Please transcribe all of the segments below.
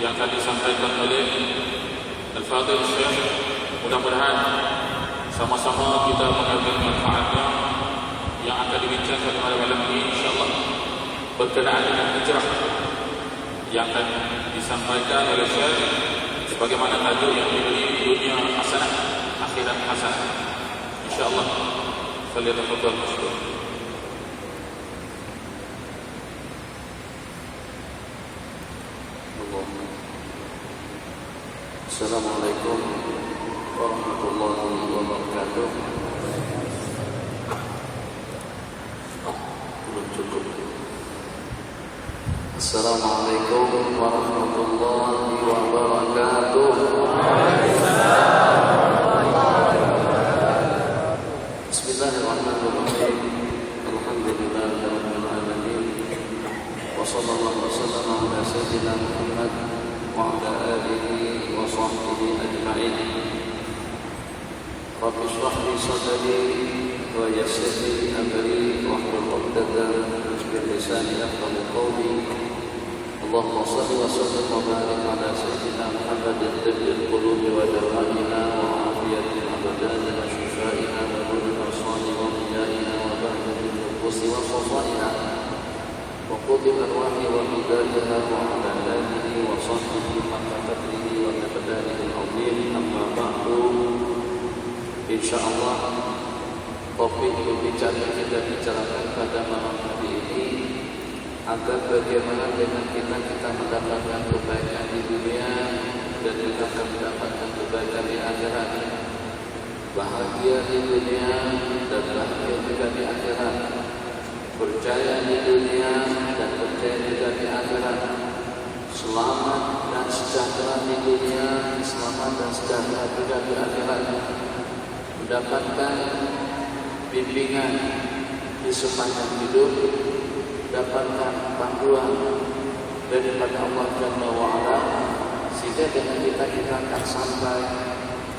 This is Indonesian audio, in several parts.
yang akan disampaikan oleh Al-Fadhil Syekh. Mudah-mudahan sama-sama kita mengambil manfaatnya yang akan dibincangkan pada malam ini, insyaAllah berkenaan dengan hijrah yang akan disampaikan oleh Syekh sebagaimana tajuk yang diberi dunia hasanah, akhirat hasanah. InsyaAllah falyatafadhal mashkur. Assalamualaikum warahmatullahi wabarakatuh. Belum cukup. Assalamualaikum warahmatullahi wabarakatuh. Bismillahirrahmanirrahim. Alhamdulillahirabbil alamin. Wa sallallahu wasallam ala sayyidina Muhammad wa ala alihi wa sahbihi ajma'in. Rabbi shrah li sadri wa yassir li amri wahlul 'uqdatam min lisani yafqahu qawli. Allahumma shalli wa sallim wa barik ala sayyidina Muhammadin tibbil qulubi wa dawaiha wa afiyatil abdan wa shifaiha wa nuril absari wa diyaina wa bahjatil nufusi wa safaiha wa qudil arwahi wa hidayah wa ala alihi wa sahbihi haqqa qadrihi wa miqdarihi al-'azim. Amma ba'du. Insyaallah topik pembicaraan yang kita bicarakan pada malam hari ini agar bagaimana dengan kita mendapatkan kebaikan di dunia dan kita akan mendapatkan kebaikan di akhirat, bahagia di dunia dan bahagia juga di akhirat, percaya di dunia dan percaya juga di akhirat, selamat dan sejahtera di dunia, selamat dan sejahtera juga di akhirat, mendapatkan bimbingan di sepanjang hidup, dapatkan panduan daripada Allah Jalla wa'ala, sehingga dengan kita akan sampai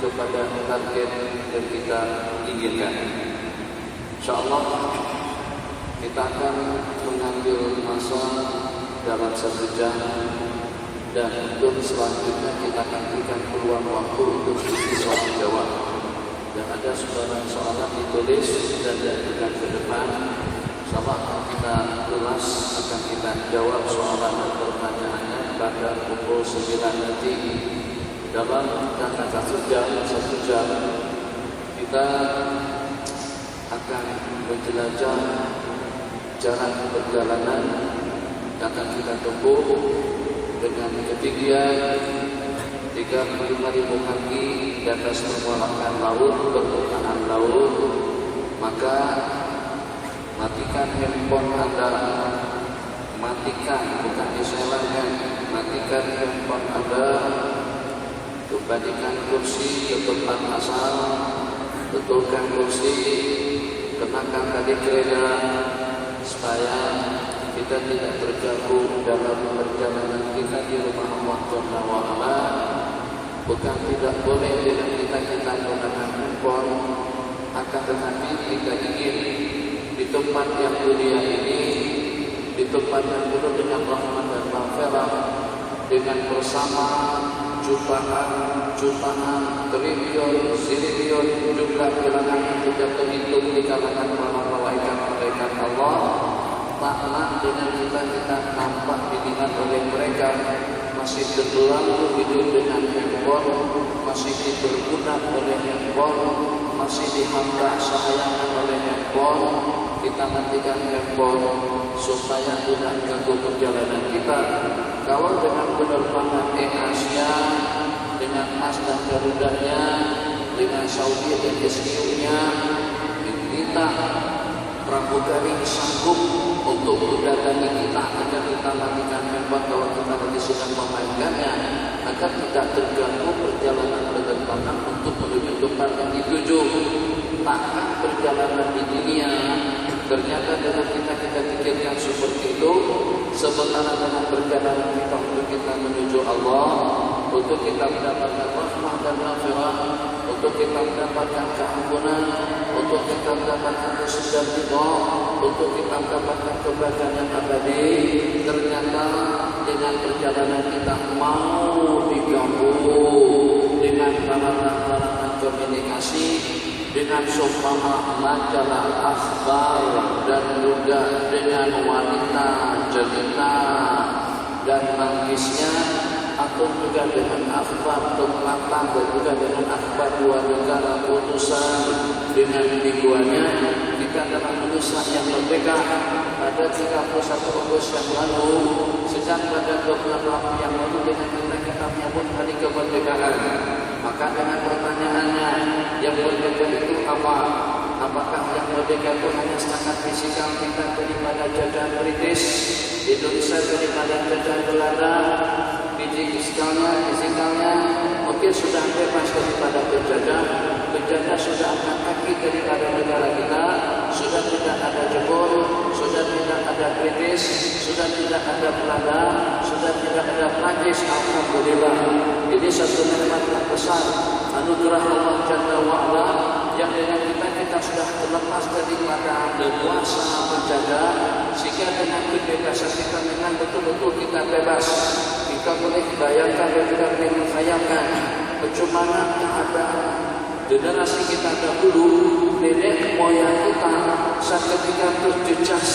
kepada target yang kita inginkan. InsyaAllah kita akan mengambil masa dalam 1 jam, dan untuk selanjutnya kita akan berikan peluang waktu untuk soal jawab. Dan ada soalan ditulis dan diajukan ke depan. InsyaAllah akan kita ulas, akan kita jawab soalan dan pertanyaannya pada pukul 9 nanti. Dalam jangka 1 jam kita akan menjelajah jalan perjalanan yang akan kita tempuh dengan ketinggian 35.000 kaki di atas permukaan laut, permukaan laut. Maka matikan handphone Anda, matikan, bukan diselankan, matikan handphone Anda, kembalikan kursi ke tempat asal, betulkan kursi, kenakan tali kereta, supaya kita tidak terganggu dalam perjalanan kita di rumah Allah Jalla wa'ala. Bukan tidak boleh dengan kita menggunakan handphone, akan tetapi kita ingin di tempat yang dunia ini, di tempat yang penuh dengan rahmat dan maghfirah, dengan bersama jutaan, triliun, ziliun jumlah bilangan yang tidak terhitung di kalangan para malaikat Allah. Taklah dengan kita nampak dilihat oleh mereka masih terlalu hidup dengan handphone, masih diperbudak oleh handphone, masih dihamba sayangkan oleh handphone. Kita matikan handphone supaya tidak mengganggu perjalanan kita. Kalau dengan penerbangan Air Asia, dengan As dan Garudanya, dengan Saudi dan SQ-nya, kita pramugari sanggup untuk mendatangi kita agar kita matikan handphone kalau kita lagi sedang memainkannya, agar tidak terganggu perjalanan penerbangan untuk menuju tempat yang dituju. Takkan perjalanan di dunia ternyata dengan kita pikirkan seperti itu, sementara dengan perjalanan kita untuk kita menuju Allah, untuk kita mendapatkan rahmat dan maghfirah, untuk kita mendapatkan keampunan, untuk kita mendapatkan kesudahan ridha, untuk kita mendapatkan kebaikan yang abadi. Ternyata dengan perjalanan kita mau dengan seumpama majalah akhbar dan juga dengan wanita jelita dan mangisnya, atau juga dengan akhbar tempatan dan juga dengan akhbar dua negara putusan dengan mingguannya. Kita dalam Indonesia yang merdeka pada 31 Agustus yang lalu, sejak pada 28 yang lalu dengan kita menyambut hari kemerdekaan. Maka dengan pertanyaannya, yang merdeka itu apa? Apakah yang merdeka itu hanya secara fisikal kita daripada jajahan British, Indonesia daripada jajahan Belanda, fizikalnya mungkin sudah bebas daripada penjajah sudah angkat kaki daripada negara kita, sudah tidak ada Jepun, sudah tidak ada British, sudah tidak ada Belanda, sudah tidak ada Prancis. Alhamdulillah, ini satu nikmat yang besar, anugerah Allah Jalla wa'ala, yang dengan kita sudah terlepas daripada leluasa penjajah, sehingga dengan kebebasan kita memang betul-betul kita bebas. Kita boleh bayangkan dan juga boleh menghayalkan bagaimana keadaan generasi kita dahulu, nenek moyang kita seketika terjejas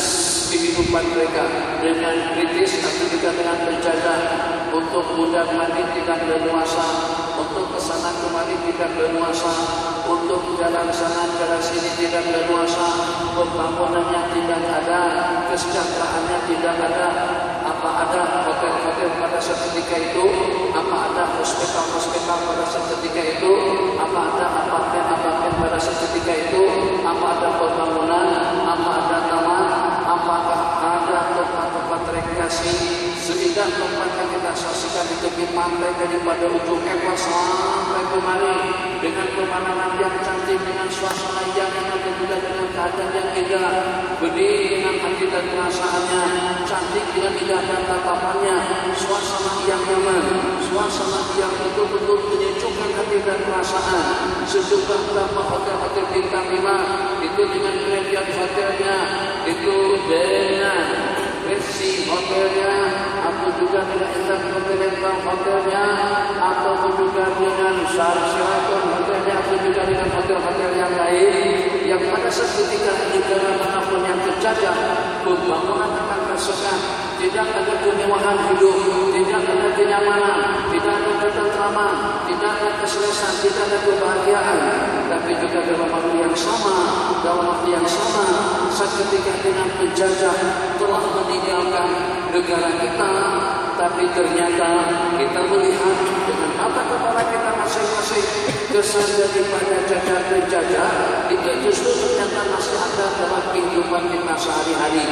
kehidupan mereka dengan British atau juga dengan penjajah, untuk mudah mandi tidak leluasa, untuk kesana kemari tidak leluasa, untuk jalan sana jalan sini tidak leluasa, pembangunannya tidak ada, kesejahteraannya tidak ada. Apa ada hotel-hotel pada seketika itu? Apa ada hospital-hospital pada seketika itu? Apa ada apartemen-apartemen pada seketika itu? Apa ada pembangunan? Apa ada taman? Apakah ada tempat-tempat rekreasi? Sehingga tempat yang kita saksikan di tepi pantai daripada ujung Ewa sampai kemari dengan pemandangan yang cantik, dengan suasana yang enak, juga dengan keadaan yang indah, berdiri dengan hati dan perasaannya, cantik dengan indah dan tatapannya, suasana yang nyaman, suasana yang betul-betul menyejukkan hati dan perasaan. Sejumlah beberapa hotel-hotel bintang 5 itu dengan graveyard hotelnya, itu dengan versi hotelnya, atau juga dengan intercontinental hotelnya, ataupun juga dengan Sheraton hotelnya, atau juga dengan hotel-hotel yang lain, yang pada seketika negara manapun yang terjajah, pembangunan akan tersekat, tidak ada kemewahan hidup, tidak ada kenyamanan, tidak ada ketentraman, tidak ada keselesaan, tidak ada kebahagiaan. Tapi juga dalam waktu yang sama, seketika dengan penjajah telah meninggalkan negara kita, tapi ternyata kita melihat dengan mata kepala kita masing-masing kesan daripada jajahan penjajah itu justru ternyata masih ada dalam kehidupan kita sehari-hari.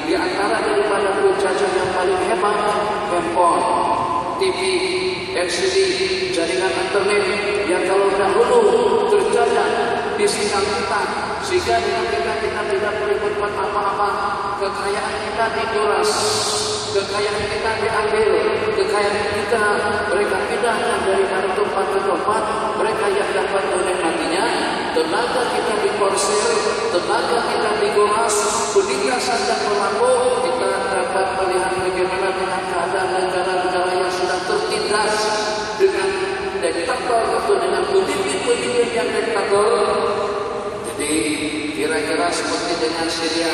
Di antara daripada penjajah yang paling hebat, handphone, TV, LCD, jaringan internet yang kalau dahulu terjajah di sikap kita, sehingga kita tidak boleh berbuat apa-apa. Kekayaan kita dikuras, kekayaan kita diambil, kekayaan kita mereka pindahkan daripada tempat ke tempat. Mereka yang dapat menikmatinya, tenaga kita diporsir, tenaga kita dikuras, penindasan dan berlaku. Kita dapat melihat bagaimana dengan keadaan negara-negara yang sudah tertindas dengan diktator atau dengan pemimpin-pemimpin yang diktator. Jadi kira-kira seperti dengan Syria,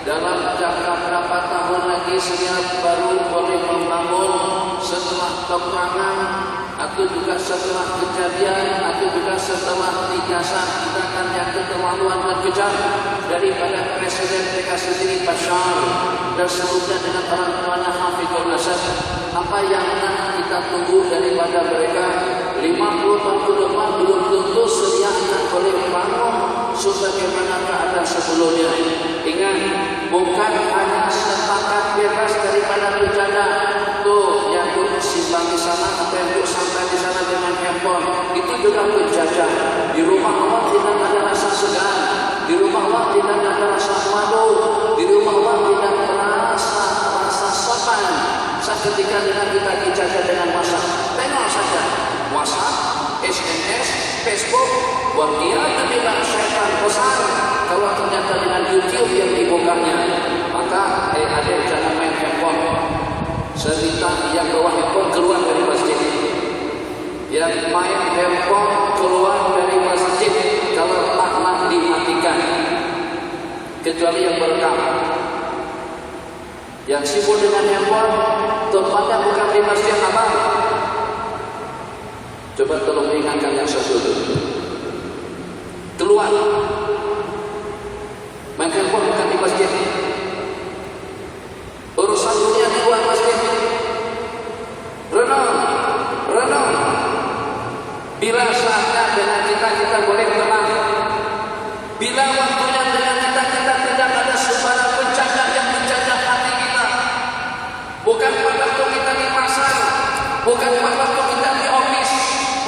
dalam jangka berapa tahun lagi Syria baru boleh membangun setelah peperangan, atau juga setelah kejadian, atau juga setelah tindasan tindakan yang keterlaluan dan kejam daripada Presiden mereka sendiri Bashar dan sebutnya dengan orang tuanya Hafizul Asad. Apa yang kita tunggu daripada mereka? 50 tahun ke depan belum tentu Syria akan boleh membangun sebagaimana keadaan sebelumnya. Ingat, bukan hanya sepakat bebas daripada penjajah. Tuh yang duduk simpang di sana, atau yang duduk santai di sana dengan handphone, itu juga penjajah. Di rumah Allah tidak ada rasa segan, di rumah Allah tidak ada rasa malu, di rumah Allah tidak merasa rasa sopan. Seketika dengan kita dijajah dengan WhatsApp, tengok saja WhatsApp, SMS, Facebook, waqiyah bila syaitan besar. Kalau ternyata dengan YouTube yang dibukanya, maka adik jangan main handphone. Serta yang bawa handphone keluar dari masjid, yang main handphone keluar dari masjid. Kalau kecuali yang berekam. Yang sibuk dengan handphone, tempatnya bukan di Masjid Amal. Coba tolong ingatkan yang satu itu. Keluar. Main handphone bukan di masjid. Urusan dunia di luar masjid. Renung. Bila saatnya dengan kita boleh tenang. Bila waktunya dengan kita tidak ada sembarang pencakap yang menjajah hati kita. Bukan pada waktu kita di pasar, bukan pada waktu kita di office,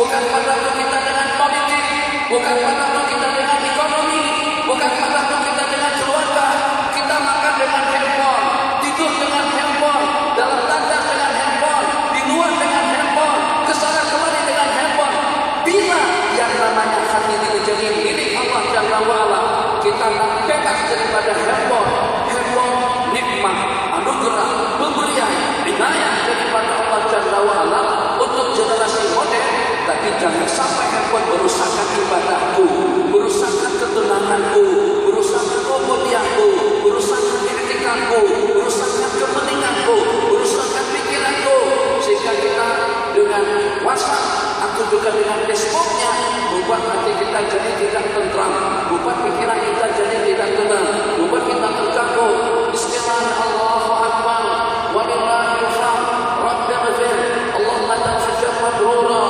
bukan pada waktu kita dengan politik, bukan pada waktu kita dengan ekonomi, bukan pada waktu kita dengan keluarga. Kita makan dengan handphone, tidur dengan handphone, dalam tandas dengan handphone, di luar dengan handphone, kesana kemari dengan handphone. Bila yang namanya hati ini menjadi milik Allah Jalla wa'ala, kita bebas daripada handphone. Handphone nikmat, anugerah, pemberian, inayah daripada Allah Jalla wa'ala untuk generasi modern. Tapi jangan sampai handphone merusakkan ibadahku, merusakkan ketenanganku, merusakkan ubudiyahku, merusakkan etikatku, merusakkan kepentinganku, merusakkan pikiranku. Sehingga kita dengan WhatsApp atau juga dengan Facebooknya membuat hati kita jadi tidak tentram, membuat pikiran kita jadi tidak tenang, membuat kita terganggu. Bismillahirrahmanirrahim. Walillahil hamd. Rabbighfir. Allahumma tawfiq mabrura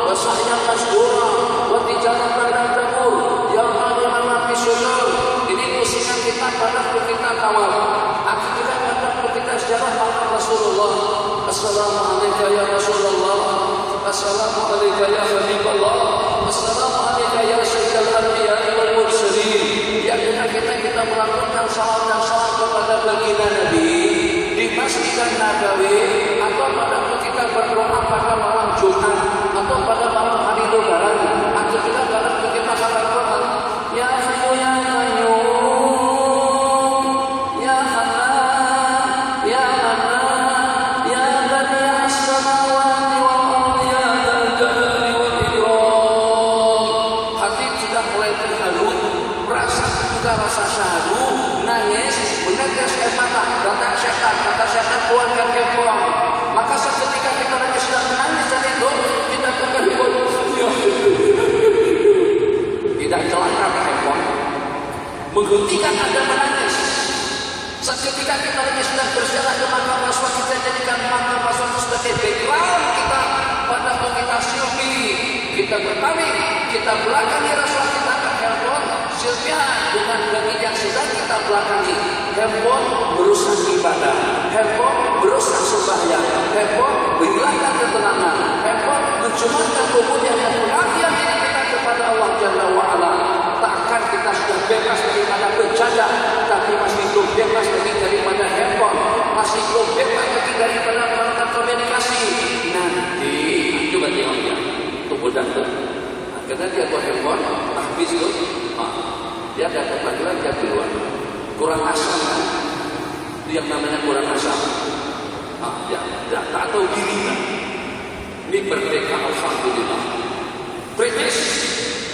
wa sa'yan mashkura wa tijaratan lan tabur ya ghaniman ma fi sudur. Ini musikan kita pada kita kawal. Aku juga pada kita sejarah Rasulullah. Assalamualaikum ya Rasulullah. Assalamualaikum ya Habibullah. Assalamualaikum ya Sayyidul Anbiya wal Mursalin. Ya kita melakukan salat dan salam kepada baginda Nabi di Masjid Nabawi, atau pada kita berdoa pada malam Jumat, atau pada malam hari Lebaran, atau juga pada kita salat Quran. Ya Hayyu ya Qayyum, ya Hanan, ya Manan, ya Badi'as samawati wal ardi, ya Dzal Jalali wal Ikram. Hati sudah mulai terharu, perasaan juga rasa syahdu, nangis, menetes air mata, kata setan keluarkan handphone. Maka seketika kita lagi sedang menangis dan itu kita tekan handphone. Tidak celaka handphone menghentikan Anda menangis. Seketika kita lagi sedang berjalan ke makam Rasul, kita jadikan makam Rasul sebagai background kita pada kita selfie, kita berpaling, kita belakangi Rasul, kita akan handphone selfie dengan bagian yang sedang kita belakangi. Handphone merusak ibadah, handphone merusak sembahyang, handphone menghilangkan ketenangan, handphone mencemarkan kemudian yang pengertian kita kepada Allah Jalla wa'ala. Takkan kita sudah bebas daripada penjajah, tapi masih belum bebas lagi daripada handphone, masih belum bebas lagi daripada peralatan komunikasi. Nanti coba tengok dia, tunggu dan karena dia buat handphone, habis tu, dia dapat panggilan dia keluar. Kurang asam kan? Itu yang namanya kurang asam. Ya, tak tahu diri kan? Ini merdeka alhamdulillah. British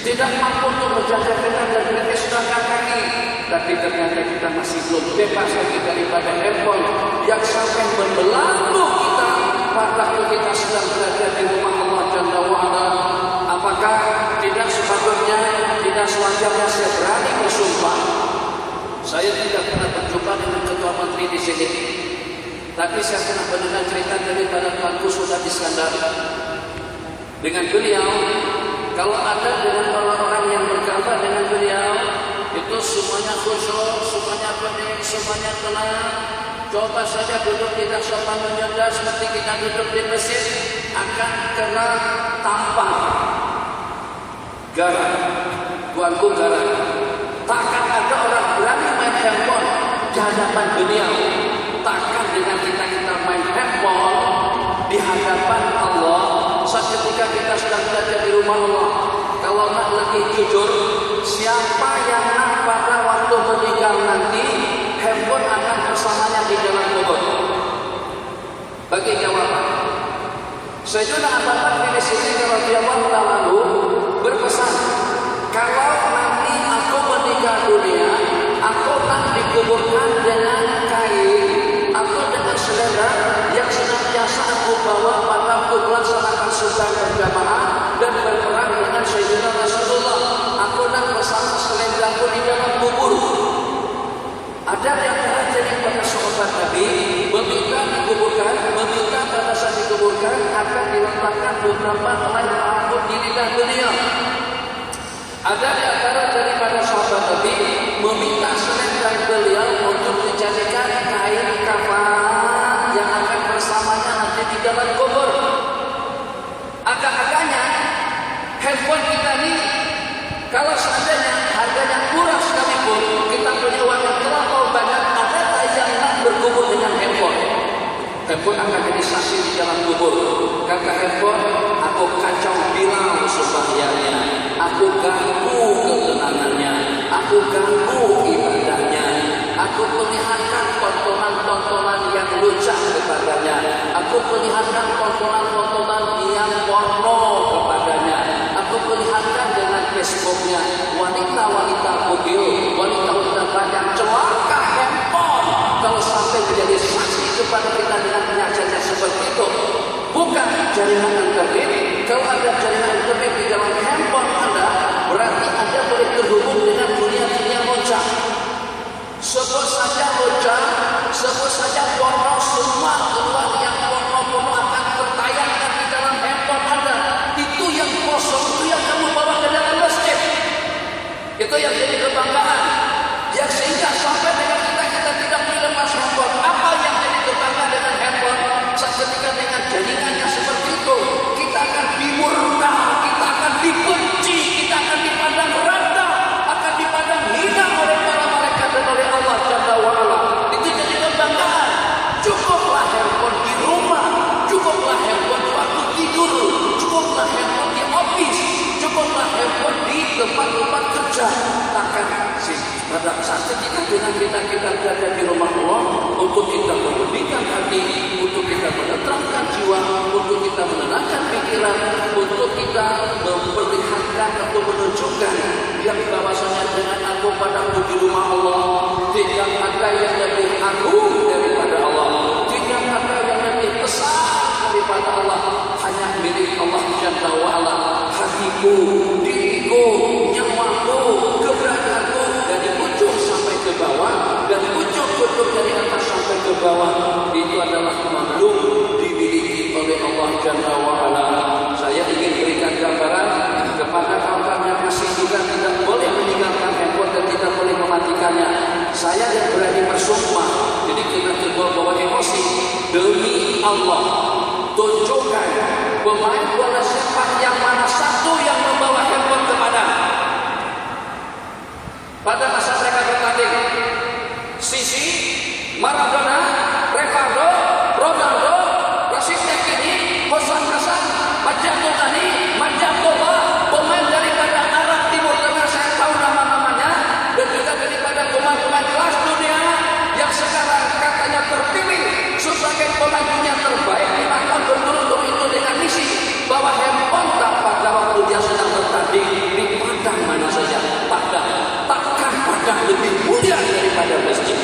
tidak mampu untuk menjaga kita dan British sudah kaki. Tapi ternyata kita masih belum bebas lagi daripada handphone yang sampai membelenggu kita pada kita sedang berada di rumah Allah Jalla wa'ala. Apakah tidak sepatutnya, tidak sewajarnya saya berani bersumpah? Saya tidak pernah berjumpa dengan ketua menteri di sini, tapi saya pernah mendengar cerita daripada Tuanku Sultan Iskandar. Dengan beliau, kalau ada dengan orang-orang yang berkabar dengan beliau, itu semuanya khusyuk, semuanya pening, semuanya tenang. Coba saja duduk tidak sopan menyenda seperti kita duduk di masjid, akan kena tampar. Garang, Tuanku garang. Takkan ada orang berani main handphone di hadapan beliau. Takkan dengan kita main handphone di hadapan Allah saat ketika kita sedang berada di rumah Allah. Kalau nak lebih jujur, siapa yang nak pada waktu meninggal nanti handphone akan bersamanya di dalam kubur? Bagi jawaban, Sayyidina Abu Bakar bin Siddiq radhiyallahu anhu berpesan, kalau nanti aku meninggal dunia, aku Atau dikuburkan dengan kain atau dengan selera yang senantiasa aku bawa pada aku melaksanakan sunat berjamaah dan berperang dengan Sayyidina Rasulullah. Aku nak bersama selendangku di dalam kubur. Ada yang terjadi pada sahabat Nabi meminta dikuburkan, meminta pada saat dikuburkan akan diletakkan beberapa helai rambut di lidah beliau. Ada di antara daripada sahabat Nabi meminta selendang beliau untuk dijadikan kain kafan yang akan bersamanya nanti di dalam kubur. Agak-agaknya handphone kita ini kalau seandainya harganya murah sekalipun, kita punya uang yang terlalu banyak, ada tak yang nak bergumul dengan handphone? Handphone akan jadi saksi di dalam kubur. Kata handphone, aku kacau bilang sembahyangnya, aku ganggu ketenangannya, aku ganggu ibadahnya, aku perlihatkan tontonan-tontonan yang lucah kepadanya, aku perlihatkan tontonan-tontonan yang porno kepadanya, aku perlihatkan dengan Facebooknya wanita-wanita bugil, wanita-wanita banyak celaka handphone. Kalau sampai menjadi saksi kepada kita dengan penyajiannya seperti itu, bukan jaringan internet. Kalau ada jaringan internet di dalam handphone Anda, berarti Anda boleh terhubung dengan dunia-dunia mojang. Sebut saja mojang, sebut saja porno, semua keluar yang porno-porno akan tertayangkan di dalam handphone Anda. Itu yang kosong, itu yang kamu bawa ke dalam masjid. Itu yang jadi kebanggaan. Yang sehingga sampai dengan kita tidak boleh lepas handphone. Apa yang jadi kebanggaan dengan handphone? Saat ketika dengan jaringannya seperti itu, kita akan dimurka, kita akan dibenci, kita akan dipandang rendah, akan dipandang hina oleh para malaikat dan oleh Allah Jalla wa'ala. Itu jadi kebanggaan. Cukuplah handphone di rumah, cukuplah handphone waktu tidur, cukuplah handphone di office, cukuplah handphone di tempat-tempat kerja. Takkan sih pada saat ketika dengan kita berada di rumah Allah, untuk kita membersihkan hati, untuk kita menenangkan jiwa, untuk kita menenangkan pikiran, untuk kita memperlihatkan atau menunjukkan yang bahwasanya dengan aku padaku di rumah Allah tidak ada yang lebih agung daripada Allah, tidak ada yang lebih besar daripada Allah, hanya milik Allah Jalla wa'ala. Hatiku, diriku, nyawaku, keberadaanku dari ujung sampai ke bawah, dari ujung dari atas sampai ke bawah, itu adalah makhluk dimiliki oleh Allah Jalla wa'ala. Saya ingin berikan gambaran kepada kawan-kawan yang masih juga tidak boleh meninggalkan handphone dan tidak boleh mematikannya. Saya yang berani bersumpah, jadi kita terbawa emosi, demi Allah, tunjukkan pemain bola sepak yang mana satu yang membawa handphone kepada pada masa mereka bertanding. Sisi, Maradona, Rivaldo, Ronaldo, Rashid Yekini, Hasan Hasan, Majatul Ghani, Majatullah, pemain daripada Arab Timur Tengah, saya tahu nama-namanya, dan juga daripada pemain-pemain kelas dunia yang sekarang katanya terpilih sebagai pemain dunia terbaik di tahun berturut-turut itu dengan misi bahwa handphone tak pada waktu dia sedang bertanding di padang mana saja, takkan lebih mulia daripada masjid.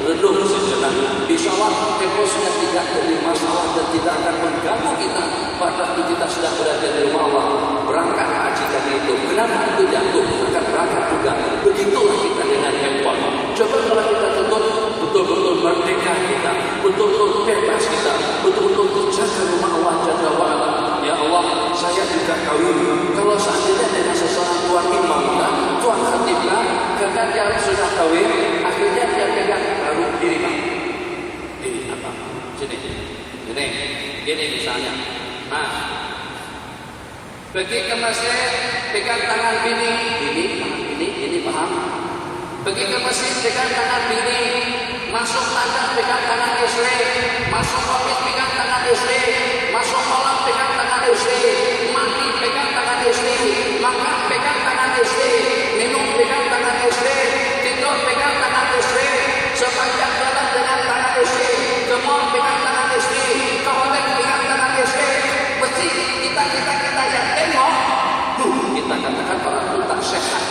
Renung sejenak, insya Allah handphone sudah tidak jadi masalah dan tidak akan mengganggu kita pada waktu kita sudah berada di rumah Allah. Berangkat haji tadi itu, kenapa itu jatuh? Akan berangkat juga. Begitulah kita dengan handphone. Coba kalau kita betul-betul merdeka kita, betul-betul bebas kita, betul-betul terjaga rumah Allah Jalla wa'ala. Ya Allah, saya juga kawin. Kalau seandainya dengan seseorang tuan imam, tuan khatibah, karena dia sudah kawin, akhirnya dia pegang baru diri bang. Ini apa? Gini misalnya. Nah, pergi ke masjid, pegang tangan bini, ini paham? Pergi ke masjid, pegang tangan bini, masuk tangga, pegang tangan istri, masuk office, pegang tangan istri, masuk kolam, pegang tangan istri, mandi, pegang tangan istri, makan, pegang tangan istri, minum, pegang tangan istri, tidur, pegang tangan istri, sepanjang jalan dengan tangan istri, ke mall, pegang tangan istri, ke hotel, pegang tangan istri. Mesti kita yang tengok, kita katakan orang itu tak sehat.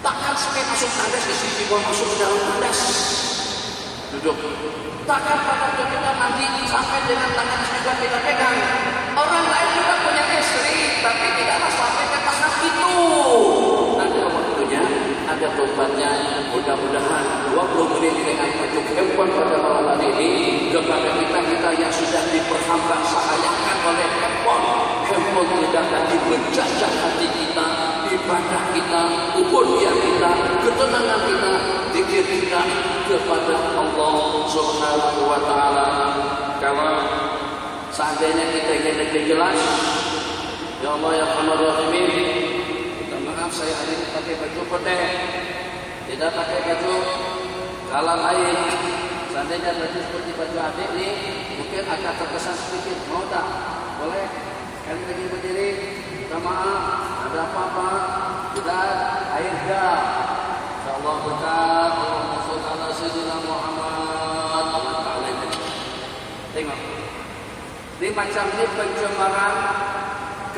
Takkan sampai masuk tangga istri handphone masuk ke dalam tandas. Duduk. Takkan pada kita nanti sampai dengan tangan juga kita pegang. Orang lain juga punya istri, tapi tidaklah sampai ke tahap itu. Ada waktunya, ada tobatnya. Mudah-mudahan 20 menit dengan pajuk handphone pada malam hari ini kepada kita yang sudah diperhamba sahayakan oleh handphone. Handphone tidak lagi menjajah hati kita, ibadah kita, ubudiyah kita, ketenangan kita, zikir kita kepada Allah Subhanahu wa taala. Kalau seandainya kita ingin lebih jelas, ya Allah ya Rahman Rahimin, minta maaf saya hari ini pakai baju putih, tidak pakai baju kalah lain. Seandainya baju seperti baju adik ini mungkin agak terkesan sedikit, mau tak? Boleh? Kali lagi berdiri, minta maaf, ada apa-apa? Sudah, air dah. InsyaAllah berkat, Allahumma sholli ala sayyidina Muhammad. Allah Ta'ala ini. Tengok. Ini macam ini pencemaran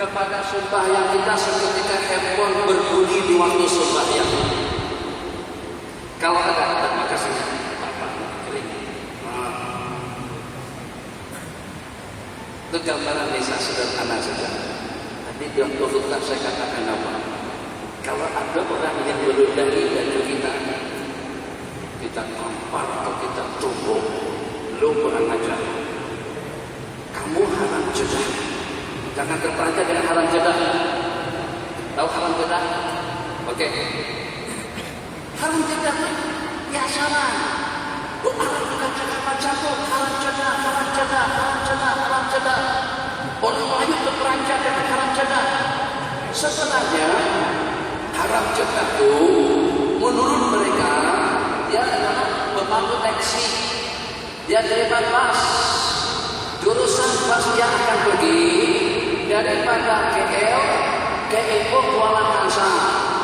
kepada sembahyang kita seketika handphone berbunyi di waktu sembahyang. Kalau ada, terima kasih. Itu gambaran desa sederhana saja. Tapi dia turutkan saya katakan apa? Kalau ada orang yang meludahi baju kita tampar atau kita tumbuk, lu kurang ajar. Kamu haram jedah. Jangan terperanjat dengan haram jedah. Tahu haram jedah? Oke. Haram jedah biasalah. Orang bukan cakap macam tu, haram jedah, haram jedah, haram jedah, haram jedah. Orang lain terperanjat dengan haram jedah. Sebenarnya haram jedah itu menurut mereka dia adalah pemandu taksi. Dia daripada bas, jurusan bas yang akan pergi daripada KL ke Ipoh Kuala Kangsar.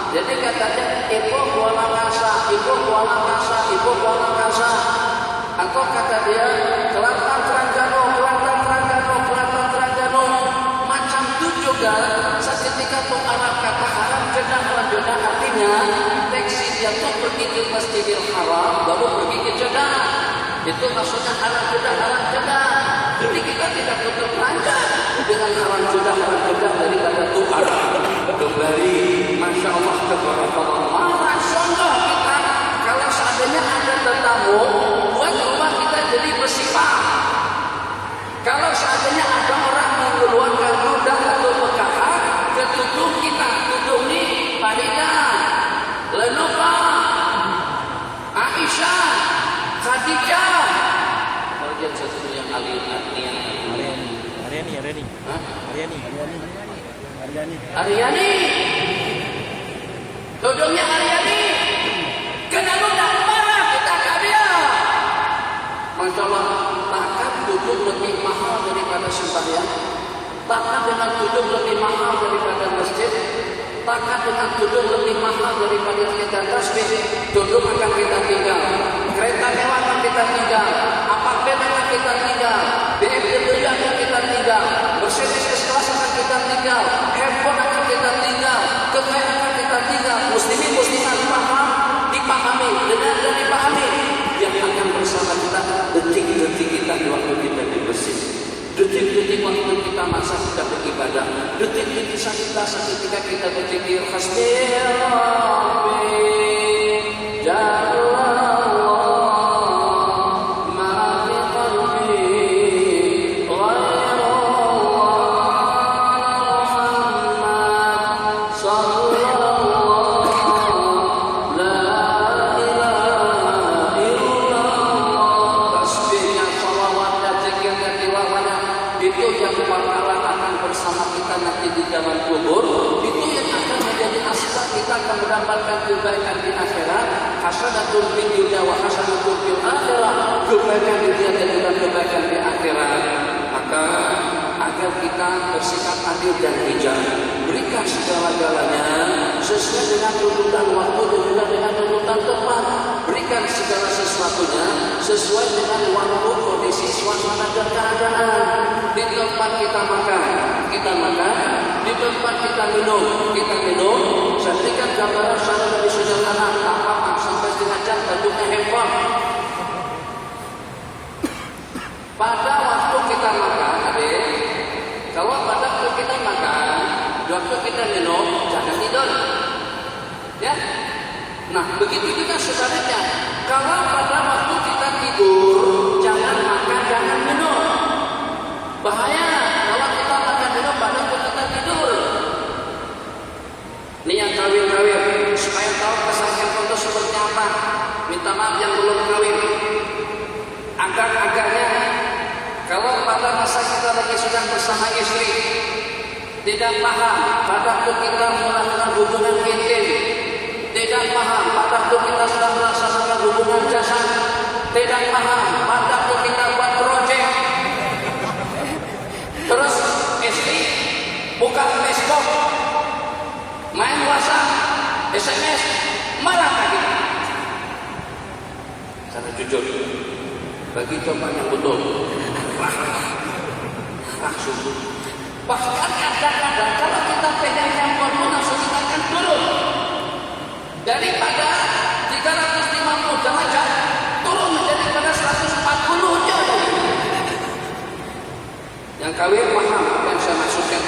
Jadi katanya Ipoh Kuala Kangsar, Ipoh Kuala Kangsar, Ipoh Kuala Kangsar. Atau kata dia Kelantan Terengganu, Kelantan Terengganu, Kelantan Terengganu. Macam itu juga seketika pengarang kata haram jedah artinya taksi dia tuh pergi ke Masjidil Haram baru pergi ke Jeddah. Itu maksudnya haram jedah. Jadi kita tidak perlu belanja dengan haram jedah daripada Tuhan. Kembali, Masya Allah, tabarakallah. Mana sungguh kita kalau seandainya ada tetamu buat rumah kita jadi bersifat. Kalau seandainya ada orang mengeluarkan ludah atau bekahan ke tubuh kita, tubuh ini Farida, Lenopa, Aisyah, Khadijah. Kemudian satu yang Aryani. Tudungnya Aryani. Kena ludah marah kita ke dia. Masya Allah, takkan tudung lebih mahal daripada sembahyang. Takkan dengan tudung lebih mahal daripada masjid. Takkan dengan tudung lebih mahal daripada kita tasbih. Tudung akan kita tinggal. Kereta mewah akan kita tinggal. Apartemen akan kita tinggal. BMW akan kita tinggal. Mercedes S-Class akan kita tinggal. Handphone akan kita tinggal. Kekayaan akan kita tinggal. Muslimin muslimat dipahami. Benar dan dipahami. Yang akan bersama kita detik-detik kita di waktu kita di masjid. Detik-detik waktu kita masa kita beribadah. Detik-detik kita ketika kita berzikir hasbi rabbi jalla mendapatkan kebaikan di akhirat, hasanatul fid dunya wa hasanatul fil akhirah, kebaikan di dunia dan juga kebaikan di akhirat. Maka agar kita bersikap adil dan bijak, berikan segala-galanya sesuai dengan tuntutan waktu dan juga dengan tuntutan tempat. Berikan segala sesuatunya sesuai dengan waktu, kondisi, suasana dan keadaan. Di tempat kita makan. Di tempat kita minum. Jadikan gambaran sana dari sederhana, tak apa sampai setengah jam tentunya handphone. Pada waktu kita makan, adik, kalau pada waktu kita makan, waktu kita minum, jangan tidur. Ya. Nah, begitu juga sebaliknya. Kalau pada waktu kita tidur, jangan makan, jangan minum. Bahaya kalau kita makan minum pada waktu kita tidur. Ini yang kawin-kawin, supaya tahu pesan handphone itu seperti apa. Minta maaf yang belum kawin. Agak-agaknya, kalau pada masa kita lagi sedang bersama istri, tidak paham pada waktu kita melakukan hubungan intim, tidak paham pada waktu kita sedang melaksanakan hubungan jasad, tidak paham pada waktu kita buat project, terus istri buka Facebook, main WhatsApp, SMS, marah kita. Cara jujur, bagi jawaban yang betul, langsung. Bahkan kadang-kadang kalau kita pegang handphone pun langsung kita akan turun. Daripada 350 derajat turun menjadi pada 140 derajat. Yang kawin paham apa yang saya maksudkan.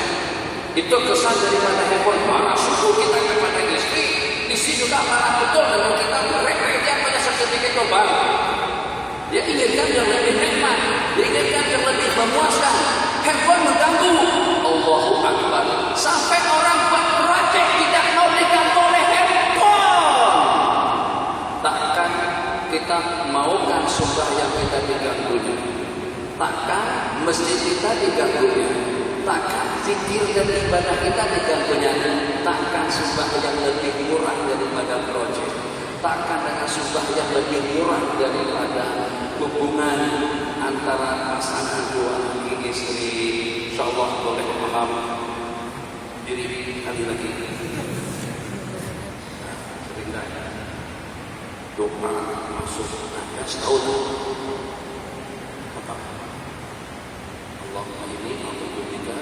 Itu kesan daripada handphone. Marah suku kita kepada istri. Istri juga marah betul dengan kita mereka pada seketika itu bang. Dia inginkan yang lebih nikmat, dia inginkan yang lebih memuaskan. Handphone mengganggu. Allahu Akbar. Sampai orang buat project tidak mau diganggu oleh handphone. Takkan kita maukan sembahyang kita diganggunya? Takkan masjid kita diganggunya? Takkan zikir dan ibadah kita diganggunya? Takkan sembahyang lebih murah daripada project? Takkan dengan sembahyang lebih murah daripada hubungan antara pasangan dua istri? InsyaAllah boleh paham diri kali lagi. Serindah doa masuk ada setahun. Apa? Allahumma ini untuk kita.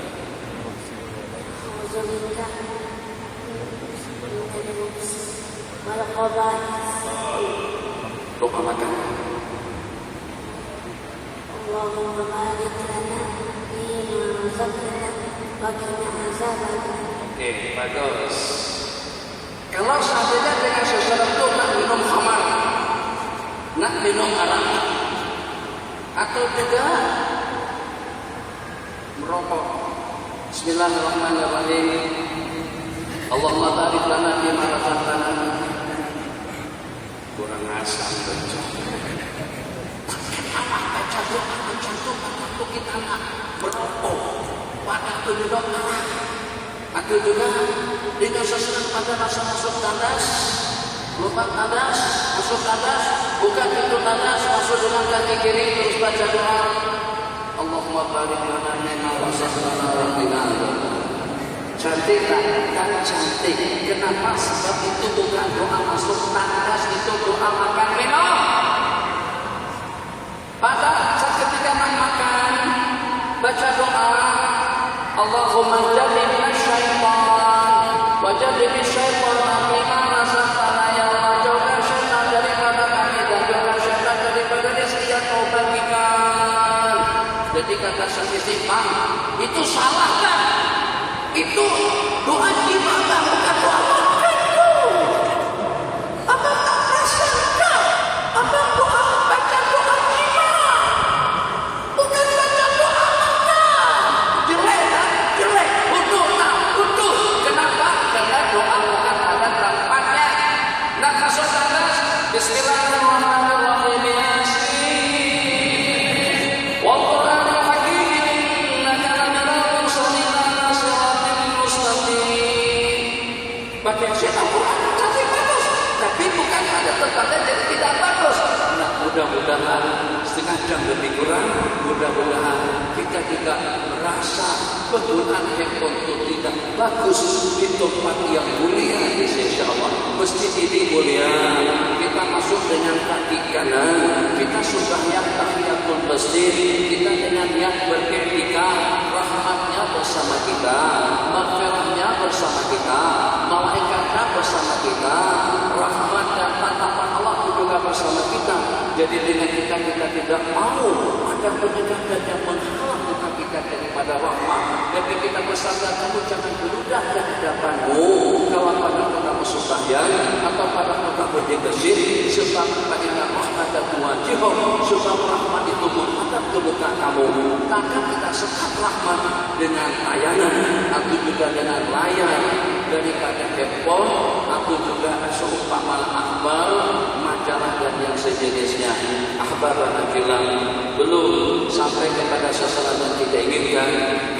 Doa makan. Allahumma barik lana fima razaqtana wa qina azabannar. Oke, bagus. Kalau seandainya dengan sesuatu nak minum khamar, nak minum arak, atau juga merokok. Bismillahirrahmanirrahim. Allahumma barik lana fima razaqtana. Kurang asam bencong. Baca doa waktu kita nak merokok, waktu minum arak, atau juga dengan sesuatu pada masa masuk tandas, lubang tandas, masuk tandas, buka pintu tandas, masuk dengan kaki kiri, terus baca doa. Allahumma barik lana fima razaqtana wa qina azabannar. Cantik tak? Kan cantik. Kenapa? Sebab itu bukan doa masuk tandas, itu doa makan minum. Pada saat ketika makan, baca doa, Allahumma jannibna syaitan wa jannibna syaitan mimma razaqtana, ya Allah, jauhkan syaitan daripada kami dan jauhkan syaitan daripada rezeki yang kau bagikan. Jadi kata istighfar itu salah kan? Itu doa ibadah, bukan doa makan. Apa tak prasangka? Apa doa baca doa ibadah, bukan baca doa makan. Jelek kan? Jelek. Utuh tak? Utuh. Kenapa? Karena doa makan ada tempatnya. Nak masuk tandas, Bismillahirrahmanirrahim. Yasin. Wal Qur'anil Hakim. Innaka laminal mursalin. Baca Al-Quran cantik bagus, tapi bukan pada tempatnya jadi tidak bagus. Nah, mudah-mudahan setengah jam lebih kurang, mudah-mudahan kita tidak merasa penggunaan handphone itu tidak bagus di tempat yang mulia. Insyaallah masjid ini mulia. Kita masuk dengan kaki kanan, kita sembahyang tahiyatul masjid, kita dengan niat beriktikaf, rahmatnya bersama kita, maghfirahnya bersama kita, malaikatnya bersama kita, rahmat dan tatapan Allah tidak mau ada penyakit yang menghalang muka kita daripada rahmat. Nabi kita bersabda, kamu jangan berludah di hadapanmu kalau pada kamu sembahyang atau pada kamu dikasih, sebab pada rahmat dan wajibah, sebab rahmat itu menghadap ke muka kamu. Maka kita sekat rahmat dengan layanan, atau juga dengan layar daripada handphone, atau juga seumpama akhbar, majalah dan yang sejenisnya. Akhbar fillah, belum sampai kepada sasaran yang kita inginkan.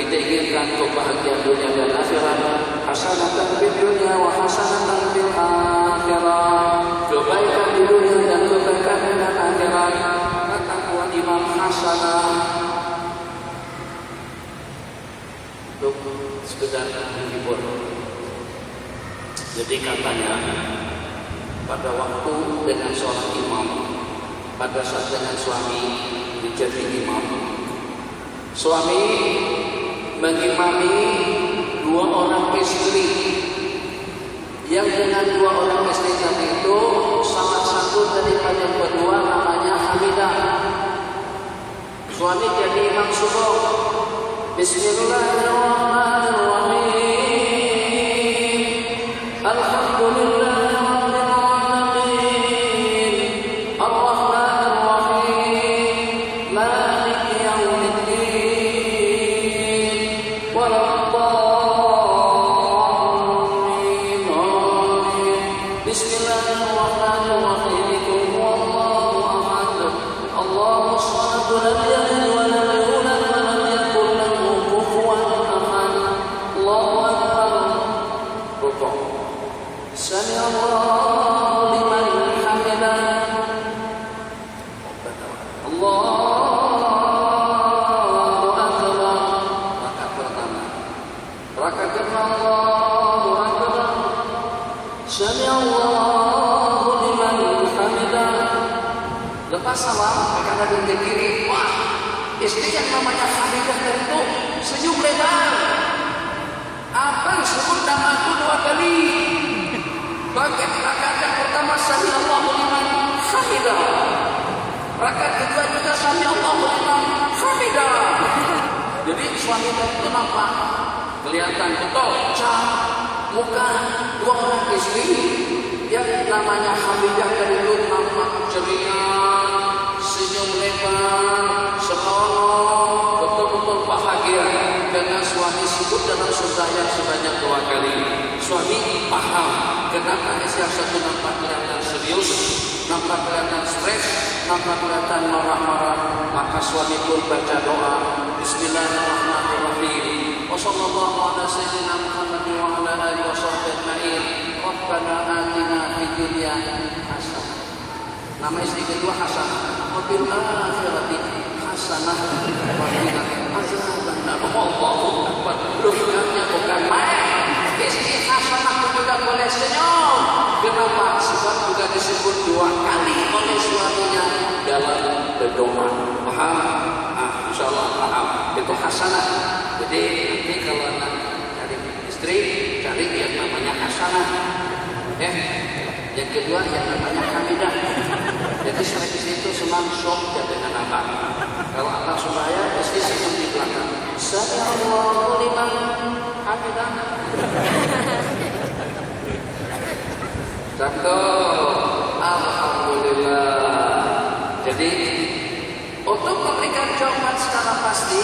Kita inginkan kebahagiaan dunia dan akhirat, hasanatan di dunia wa hasanatan fil akhirah, kebaikan di dunia dan kebaikan di akhirat. Kata Imam Hasanah untuk sekedar menghibur. Jadi katanya pada waktu dengan seorang imam, pada saat dengan suami menjadi imam, suami mengimami dua orang istri, yang dengan dua orang istri tadi itu salah satu daripada yang kedua namanya Hamidah. Suami jadi imam subuh. Bismillahirrahmanirrahim. Alhamdulillahirabbil alamin. Arrahmanirrahim. Maliki yaumiddin. Waladdallin. Bismillahirrahmanirrahim. Qul huwallahu ahad. Allahus samad. Lam yalid wa lam yulad wa lam yakul lahu kufuwan ahad. Allahu akbar. Rukuk. Sami Allahu liman hamidah. Allahu akbar. Rakaat pertama. Rakaat kedua Allahu akbar. Sami Allahu liman hamidah. Lepas salam akan ada yang kiri. Wah, istri yang namanya Hamidah dari itu senyum lebar. Apa sebut namaku dua kali? Bagian rakaat yang pertama Sami Allahu liman hamidah. Rakaat kedua juga Sami Allahu liman hamidah. Jadi suami itu nampak kelihatan betul muka dua orang istri yang namanya Hamidah dari itu nampak ceria, senyum lebar, seronok, betul-betul bahagia dengan suami sibuk dalam sembahyang sebanyak 2 kali. Suami paham kenapa istri yang satu nampak kelihatan serius, nampak kelihatan stres, nampak kelihatan marah-marah. Maka suami pun baca doa Bismillahirrahmanirrahim. Wassallallahu ala sayyidina Muhammad wa ala alihi washabbihi ajma'in. Rabbana atina fid dunya hasanah. Nama istri kedua Hasanah. Wa fil akhirati hasanah wa qina adzabannar. Allahu akbar. Lukanya bukan main. Istri Hasanah juga boleh senyum. Kenapa? Sebab juga disebut 2 kali oleh suaminya dalam berdoa. Paham? Insyaallah paham. Itu Hasanah. Jadi nanti kalau anak cari istri, cari yang namanya Hasanah. Yang kedua yang namanya Hamidah. Jadi istri itu senang shock ya dengan abang. Kalau abang sembahyang, istri senyum di belakang. Sami Allahu liman hamidah. Cakep. Alhamdulillah. Jadi untuk memberikan jawaban secara pasti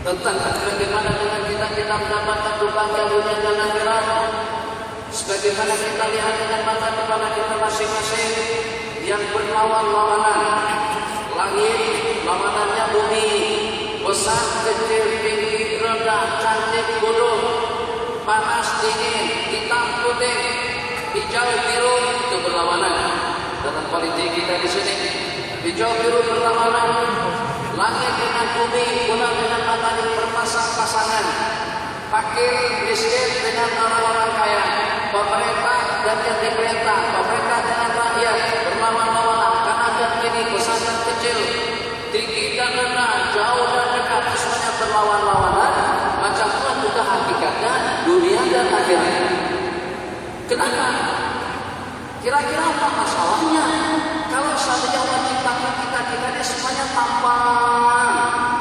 tentang bagaimana dengan kita mendapatkan kebahagiaan dunia dan akhirat, sebagaimana kita lihat dengan mata kepala kita masing-masing yang berlawan-lawanan. Langit, lawanannya bumi, besar, kecil, tinggi, rendah, cantik, bodoh, panas, dingin, hitam, putih, hijau, biru, itu berlawanan. Dalam politik kita di sini, hijau, biru berlawanan. Langit dengan bumi, bulan dengan matahari berpasang-pasangan. Fakir, miskin dengan orang-orang kaya, pemerintah dan yang diperintah, pemerintah dengan rakyat berlawan-lawanan. Kanan kiri, besar dan kecil, tinggi dan rendah, jauh dan dekat, semuanya berlawan-lawanan. Macam pun juga hakikatnya dunia dan akhirat. Kenapa? Kira-kira apa masalahnya? kalau seandainya Allah ciptakan kita ini semuanya tampan,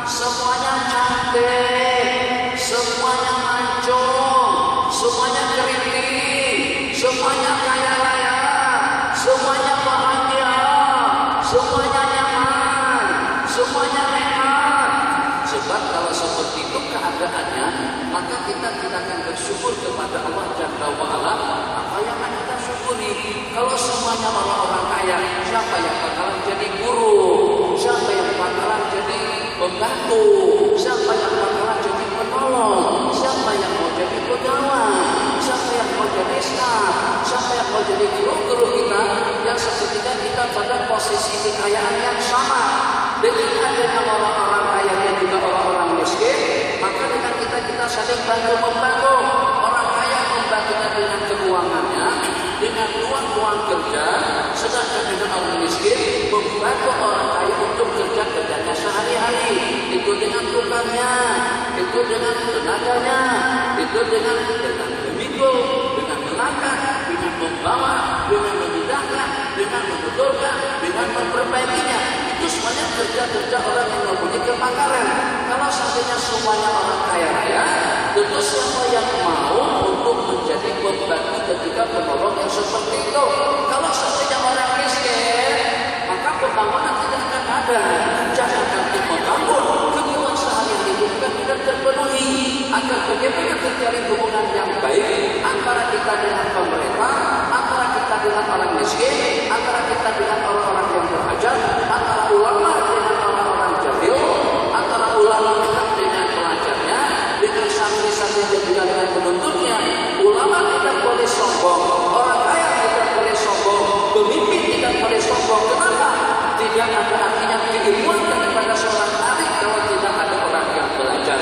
semuanya cantik, semuanya mancung, semuanya keriting, semuanya kaya raya, semuanya bahagia, semuanya nyaman, semuanya nikmat. Sebab kalau seperti itu keadaannya, maka kita tidak akan bersyukur kepada Allah Jalla wa'ala. Apa yang akan kita syukuri? Kalau semuanya orang-orang kaya, siapa yang bakalan jadi guru? Siapa yang bakalan jadi pembantu? Siapa yang bakalan jadi penolong? Siapa yang mau jadi pegawai? Siapa yang mau jadi staf? Siapa yang mau jadi guru-guru kita yang seketika kita pada posisi kekayaan yang sama? Dengan adanya orang-orang kaya dan juga orang-orang miskin, maka dengan kita saling bantu-membantu. Orang kaya membantunya dengan keuangannya, dengan uang kerja, sedangkan dengan orang miskin membantu orang kaya untuk kerja-kerjanya sehari-hari. Itu dengan tukangnya, itu dengan tenaganya, itu dengan memikul, dengan melangkah, dengan membawa, dengan memindahkan, dengan membetulkan, dengan memperbaikinya. Itu semuanya kerja-kerja orang yang mempunyai kepakaran. Kalau seandainya semuanya orang kaya raya, tentu siapa yang mau untuk menjadi pembantu ketika penolong yang seperti itu? Kalau seandainya orang miskin, maka pembangunan tidak akan ada. Jangan nanti membangun kebutuhan sehari-hari itu kan tidak terpenuhi. Agar bagaimana terjadi hubungan yang baik antara kita dengan pemerintah, antara kita dengan orang miskin, antara kita dengan orang-orang yang berhajat, antara ulama dengan orang-orang jahil, antara ulama dengan pelajarnya, dengan santri-santri dan juga dengan penuntutnya. Ulama tidak boleh sombong, orang kaya tidak boleh sombong, pemimpin tidak boleh sombong. Kenapa? Tidak ada artinya keilmuan daripada seorang alim kalau tidak ada orang yang belajar,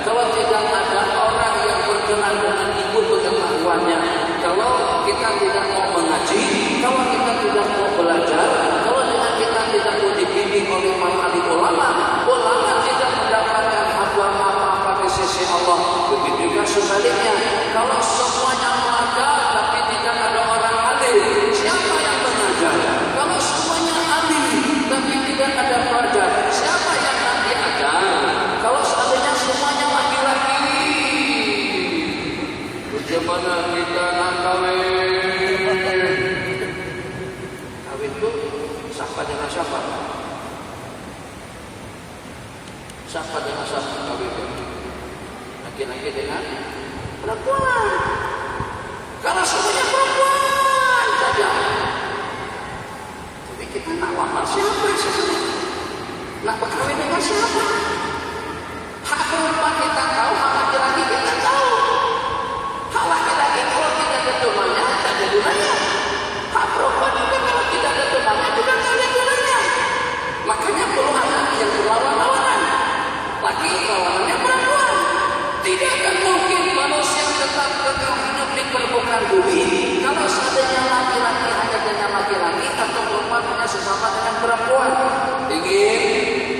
kalau tidak ada orang yang berkenan dengan ilmu pengetahuannya. Kalau kita tidak mau mengaji, kalau kita tidak mau belajar, kalau dengan kita tidak mau dibimbing oleh para alim ulama tidak mendapatkan hafalan apa-apa di sisi Allah. Begitu juga sebaliknya, kalau semuanya ada tapi tidak ada orang alim, siapa yang mengajar? Kalau semuanya alim tapi tidak ada pelajar, siapa yang nanti ajar? Kalau seandainya semuanya laki-laki, bagaimana kita nak kawin? Kawin itu siapa dengan siapa? Siapa dengan siapa kawin itu? Laki-laki dengan perempuan. Karena semuanya perempuan saja. Jadi kita nak lamar siapa sebenarnya? Nak berkawin dengan siapa? Hak perempuan kita tahu, hak laki-laki kita tahu. Hak laki-laki kalau tidak ada temannya, tak ada gunanya. Hak perempuan juga kalau tidak ada temannya, juga tak ada gunanya. Makanya perlu anak yang berlawan-lawanan. Laki lawanannya perempuan. Tidak akan mungkin manusia tetap kekal hidup di permukaan bumi kalau seandainya laki-laki hanya dengan laki-laki atau perempuan hanya sesama dengan perempuan. Ingin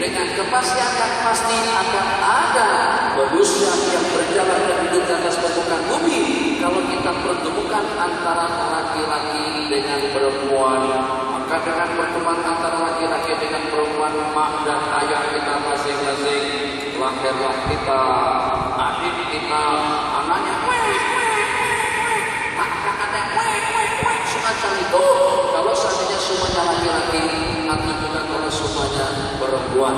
dengan kepastian yang pasti akan ada manusia yang berjalan dan hidup di atas permukaan bumi kalau kita pertemukan antara laki-laki dengan perempuan. Maka dengan pertemuan antara laki-laki dengan perempuan, mak dan ayah kita masing-masing, lahirlah kita, adik kita, anaknya semacam itu. Kalau seandainya semuanya laki-laki atau juga kalau semuanya perempuan,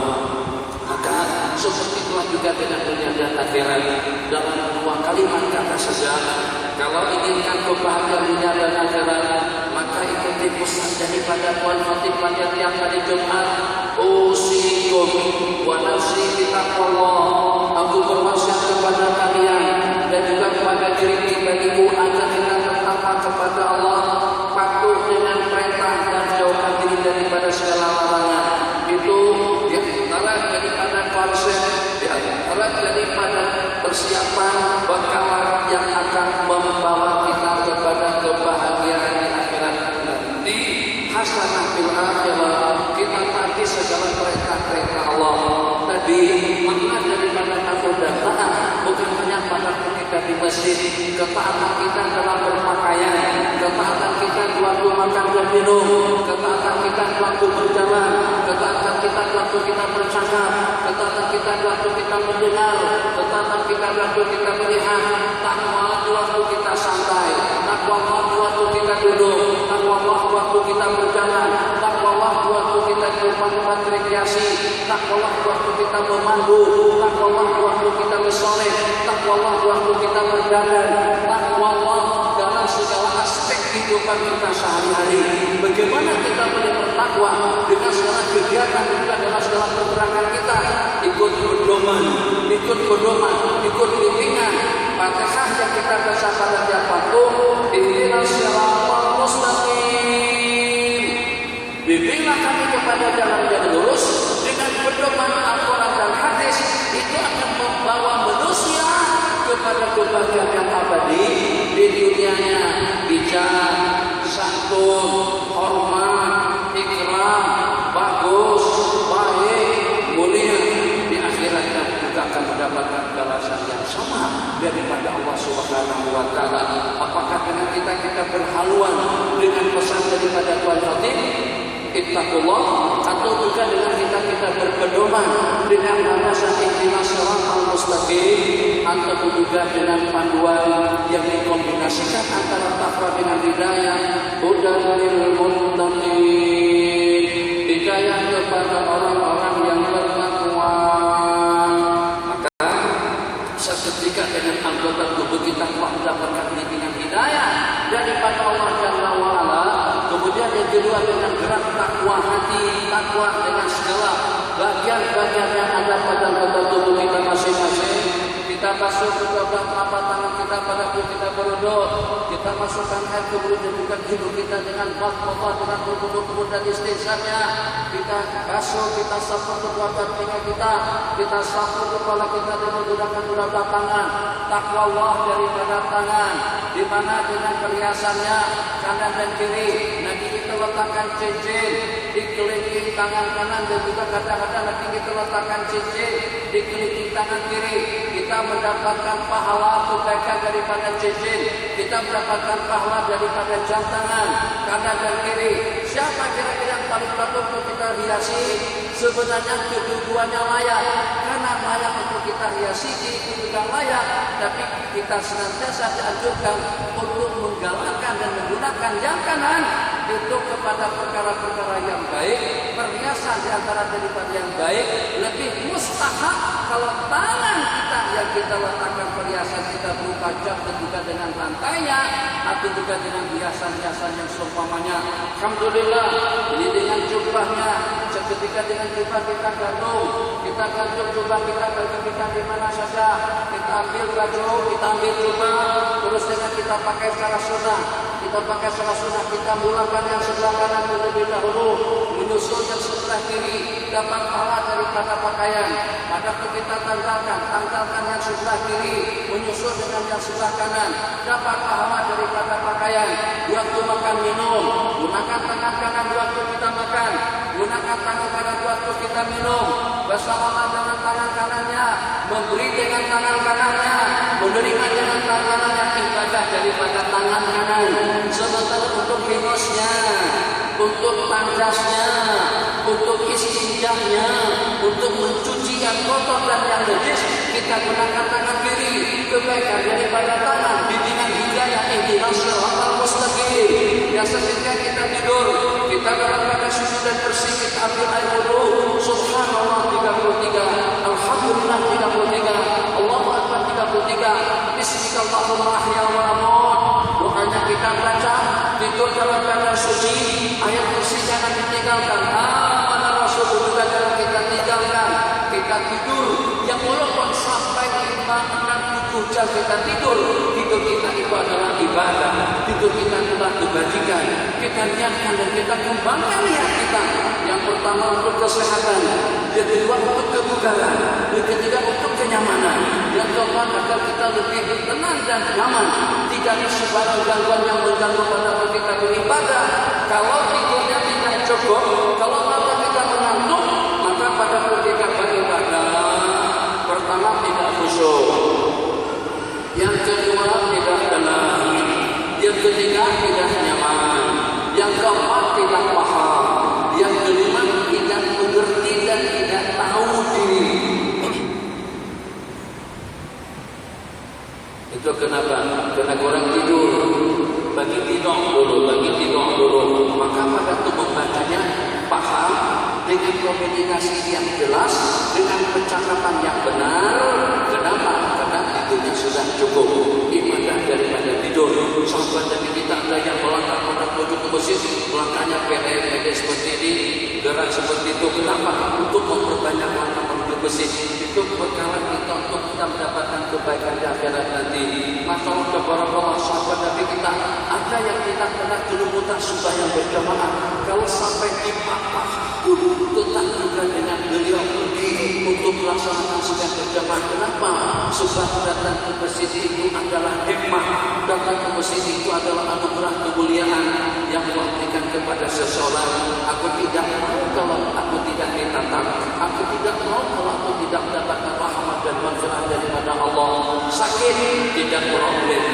maka seperti itulah juga dengan dunia dan akhirat. Dalam dua kalimat kata saja, kalau inginkan kebahagiaan dunia dan akhirat, maka ikuti pesan daripada Tuhan Fatih pada tiap hari Jumat. Usikum wa nafsi bitaqwallah. Aku berwasiat kepada kalian dan juga kepada diri pribadiku agar kita bertakwa kepada Allah, patuh dengan perintah dan jauhkan diri daripada segala larangan. Itu di antara daripada konsep, di antara daripada persiapan bekal yang akan membawa kita kepada kebahagiaan di akhirat nanti. Hasanah fil akhirah, kita taati segala perintah-perintah Allah. Tadi makna daripada masjid, ketaatan kita dalam berpakaian, ketaatan kita waktu makan dan minum, ketaatan kita waktu berjalan, ketaatan kita waktu kita bercakap, ketaatan kita waktu kita mendengar, ketaatan kita waktu kita melihat, takwa waktu kita santai, takwa waktu kita duduk, takwa waktu kita berjalan, takwa waktu kita bermanfaat rekreasi, takwa waktu kita memandu, takwa waktu kita bersoleh, takwa waktu kita berdandan, takwa dalam segala aspek kehidupan kita sehari-hari. Bagaimana kita boleh bertakwa dengan segala kegiatan kita, dalam segala pergerakan kita, ikut pedoman, ikut bimbingan. Fatihah yang kita baca pada tiap waktu, ihdinas siratal mustaqim. Bimbinglah kami kepada jalan yang lurus dengan pedoman Al-Quran dan hadis. Itu akan membawa manusia kepada kebahagiaan yang abadi di dunianya. Bijak, santun, hormat, ikram, bagus, baik, mulia. Di akhiratnya kita akan mendapatkan balasan yang sama daripada Allah Subhanahu wa Ta'ala. Apakah dengan kita berhaluan dengan pesan daripada Tuhan Khatib Ittaqullah, atau juga dengan kita berpedoman dengan landasan ihdinas siratal mustaqim, atau juga dengan panduan yang dikombinasikan antara takwa dengan hidayah, hudan lil muttaqin, hidayah kepada orang-orang yang bertakwa. Maka seketika dengan anggota tubuh kita telah mendapatkan bimbingan hidayah daripada Allah Jalla wa Ala. Kemudian yang kedua dengan gerak takwa hati, takwa dengan segala bagian-bagian yang ada pada anggota tubuh kita masing-masing. Kita basuh kedua telapak tangan kita pada waktu kita berwudu. Kita masukkan air ke mulut dan juga hidung kita dengan bak-bak dengan berwudu dan istinsyaqnya. Kita basuh, kita sapu kedua telinga kita, kita sapu kepala kita dengan menggunakan telapak tangan. Takwa Allah daripada tangan, di mana dengan perhiasannya kanan dan kiri. Nanti kita letakkan cincin di kelingking tangan kanan, dan juga kadang-kadang nanti kita letakkan cincin di kelingking tangan kiri. Kita mendapatkan pahala kebaikan daripada cincin, kita mendapatkan pahala daripada jam tangan kanan dan kiri. Siapa kira-kira yang paling patut untuk kita hiasi? Sebenarnya kedua-duanya layak, karena layak untuk kita hiasi, itu juga layak. Tapi kita senantiasa dianjurkan untuk menggalakkan dan menggunakan yang kanan itu kepada perkara-perkara yang baik. Perhiasan di antara daripada yang baik lebih mustahak kalau tangan kita yang kita letakkan perhiasan kita berupa jam dan juga dengan rantainya, atau juga dengan hiasan-hiasan yang seumpamanya. Alhamdulillah, ini dengan jubahnya. Seketika dengan jubah kita gantung jubah kita bagi kita di mana saja. Kita ambil baju, kita ambil jubah, terus dengan kita pakai secara sunnah. Kita mulakan yang sebelah kanan terlebih dahulu, menyusul yang sebelah kiri, dapat pahala daripada pakaian. Pada kita tanggalkan yang sebelah kiri, menyusul dengan yang sebelah kanan, dapat pahala daripada pakaian. Waktu makan minum, gunakan tangan kanan waktu kita makan, gunakan tangan kanan waktu kita minum. Bersama dengan tangan kanannya, memberi dengan tangan kanannya, menerima dengan tangan kanannya, ibadah daripada tangan kanan. Sementara untuk hingusnya, untuk tanjasnya, untuk istinjahnya, untuk mencuci yang kotor dan yang najis, kita gunakan tangan kiri. Kebaikan daripada tangan, bimbingan hidayah ihdinas siratal mustaqim. Yang ketika kita tidur, kita dalam keadaan suci dan bersih, kita ambil air wudu. Subhanallah 33, Alhamdulillah 33, Allahu Akbar 33, Bismillahirrahmanirrahim ahya wa amut. Doanya kita baca, tidur dalam keadaan suci, ayat kursi jangan ditinggalkan. Mana Rasul juga jangan kita tinggalkan. Kita tidur yang walaupun sampai 5-6-7 jam kita tidur kita itu adalah ibadah. Tidur kita adalah kebajikan. Kita niatkan dan kita kembangkan niat kita. Yang pertama untuk kesehatan, yang kedua untuk kebugaran, yang ketiga untuk kenyamanan, yang keempat agar kita lebih tenang dan nyaman. Tidak ada sebarang gangguan yang mengganggu pada kita beribadah. Kalau tidurnya tidak cukup, kalau mata kita mengantuk, maka pada kita beribadah pertama tidak khusyuk. Yang kedua Itu kenapa? Karena orang tidur, bagi tidur dulu, maka pada tubuh membacanya paham dengan komunikasi yang jelas, dengan percakapan yang benar. Kenapa? Karena tidurnya sudah cukup. Ibadah daripada tidur. Sahabat Nabi kita ada yang melangkah menuju ke masjid, melangkahnya pede seperti ini, gerak seperti itu. Kenapa? Untuk memperbanyak langkah menuju ke masjid. Itu perkara kita untuk kita mendapatkan kebaikan di akhirat nanti. Maka Allah sahabat Nabi kita ada yang tidak pernah kelumutan sembahyang berjamaah. Kalau sampai di papa pun tetap juga dengan beliau pergi untuk melaksanakan sembahyang berjamaah. Kenapa? Sebab datang ke masjid itu adalah hikmah. Datang ke masjid itu adalah anugerah kemuliaan yang Allah berikan kepada seseorang. Aku tidak mau kalau aku tidak ditatap. Aku tidak mau kalau aku tidak mendapatkan rahmat dan manfaat daripada Allah. Sakit tidak problem,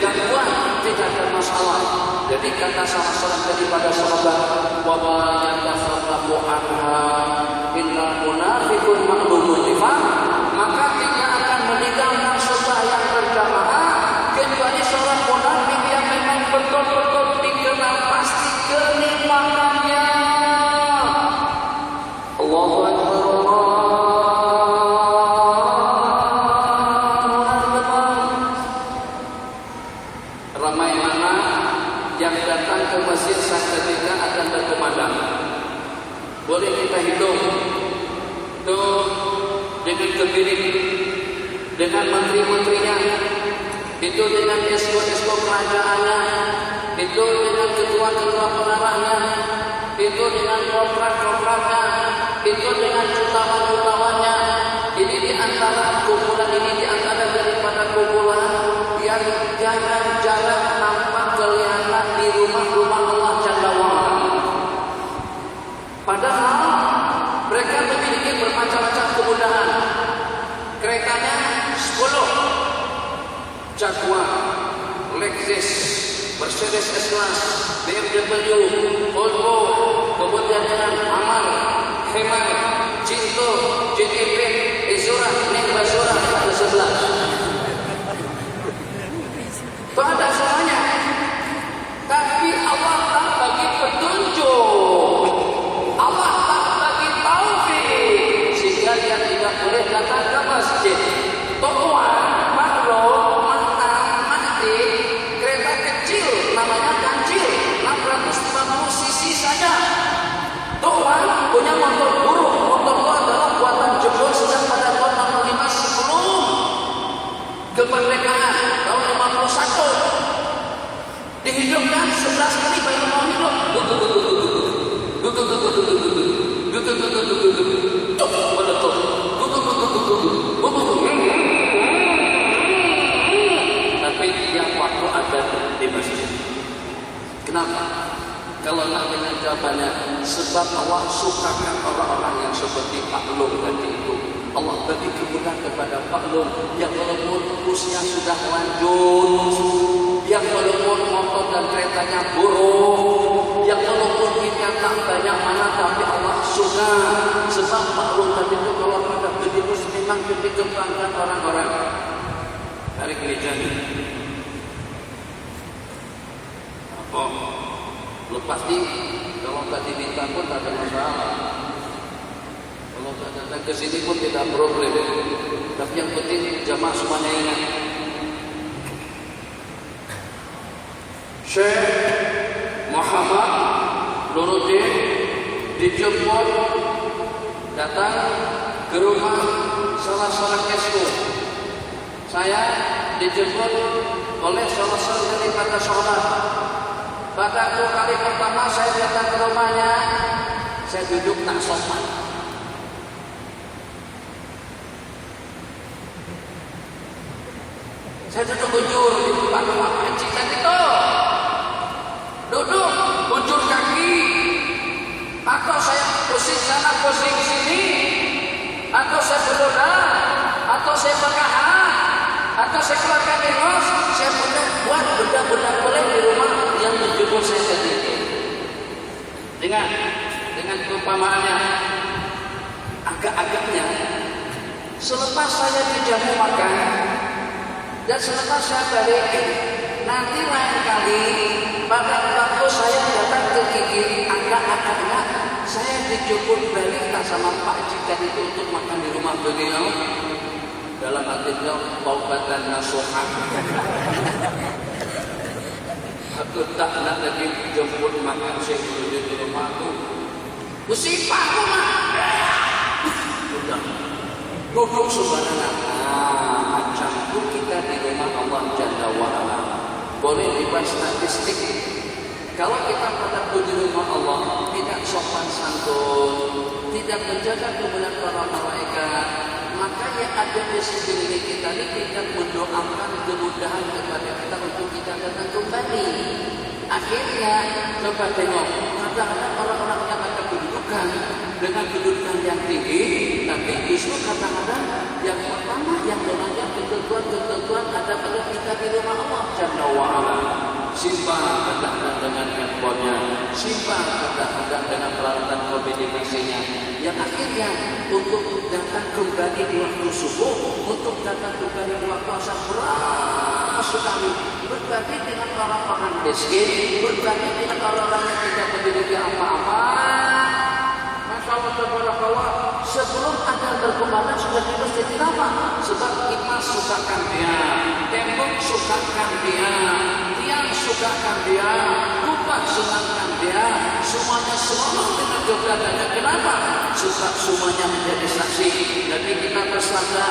gangguan tidak ada masalah. Jadi kata salah seorang daripada sahabat, wa ma yatasarrafu anha illa munafiqun ma'lumun nifaq, maka tidak akan meninggalkan sembahyang berjamaah kecuali seorang munafik yang memang betul-betul dikenal pasti kenikmatannya. Allahu Akbar. Ramai mana yang datang ke masjid seketika akan berkumandang. Boleh kita hitung tuh dengan kepiring, dengan menteri-menterinya, itu dengan esko-esko kerajaannya, itu dengan ketua-ketua pengarahnya, itu dengan kontrak-kontraknya, itu dengan jutawan-jutawannya. Ini di antara kumpulan ini, di antara daripada kumpulan yang jarang-jarang nampak kelihatan di rumah-rumah Allah Jalla wa'ala. Padahal mereka memiliki bermacam-macam kemudahan. Keretanya 10, Jaguar, Lexus, Mercedes S-Class, BMW, Volvo, kemudian dengan Amal, Hemar, Cinto, JTP, Isura, Basura, ada 11. Itu ada semuanya. Tapi Allah tak bagi petunjuk, Allah tak bagi taufik, sehingga dia tidak boleh datang ke masjid. Tuan, makro, mati, kereta kecil, namanya kancil, 650 cc saja. Tuan punya motor buruk, motor itu adalah buatan Jepang sejak pada tahun 65 sebelum kemerdekaan tahun 51. Dihidupkan 11 kali baru mau hidup. Tapi yang waktu ada di masjid. Kenapa? Kalau nak dengan jawabannya, sebab Allah sukakan orang-orang yang seperti Pak Lung tadi itu. Allah bagi kemudahan kepada Pak Lung yang walaupun usia sudah lanjut, yang walaupun motor dan keretanya buruk, yang walaupun punya tak banyak mana, tapi Allah suka. Sebab Pak Lung tadi itu kalau pada begitu memang dikembangkan orang-orang dari gereja ini. Apa? Lo pasti kalau tadi minta pun tak ada masalah. Kalau tak datang ke sini pun tidak problem. Tapi yang penting jamaah semuanya ingat. Syekh Muhammad Nuruddin dijemput datang ke rumah salah seorang esko. Saya dijemput oleh salah seorang daripada sahabat. Pada kali pertama saya datang ke rumahnya, saya duduk tak sopan. Saya duduk bujur di depan rumah panci tadi itu. Duduk, bujur kaki. Atau saya pusing sana, pusing sini. Atau saya berdoa, atau saya berkahan, atau saya keluarkan eros, saya buat benda-benda boleh di rumah yang menjemput saya tadi. Dengan perumpamaannya, agak-agaknya selepas saya dijamu makan, Dan selepas saya balik, nanti lain kali pada waktu saya datang ke gigi, agak-agaknya saya dijemput balik sama Pak Jikan itu untuk makan di rumah beliau. Dalam hatinya taubatan nasuhan. Aku tak nak lagi jemput makan saya di rumahku. Musibah aku mah. Sudah. Duduk subhanallah. Macam itu kita di rumah Allah Jalla wa'ala. Boleh dibuat statistik. Kalau kita pada di rumah Allah tidak sopan santun, tidak menjaga kebenaran para malaikat, maka yang ada di sekeliling kita ini kita mendoakan kemudahan kepada kita untuk kita datang kembali. Akhirnya coba tengok, kadang-kadang orang-orang yang ada kedudukan dengan kedudukan yang tinggi, tapi justru kadang-kadang yang pertama yang melanggar ketentuan ada pada kita di rumah Allah Jalla wa'ala. Simpan kadang-kadang dengan handphonenya, simpan kadang-kadang dengan peralatan komunikasinya, yang akhirnya untuk datang kembali di waktu subuh, untuk datang kembali di waktu asar berat sekali, berbagi dengan orang-orang miskin, berbagi dengan orang-orang yang tidak memiliki apa-apa. Masya Allah, tabarakallah, sebelum ada berkembang sudah dimesti apa? Sebab kita sukakan dia, tembok sukakan dia, tiang sukakan dia, rumah senangkan dia, semuanya selalu dengan keberadaannya. Kenapa? Sebab semuanya menjadi saksi. Nabi kita bersabda,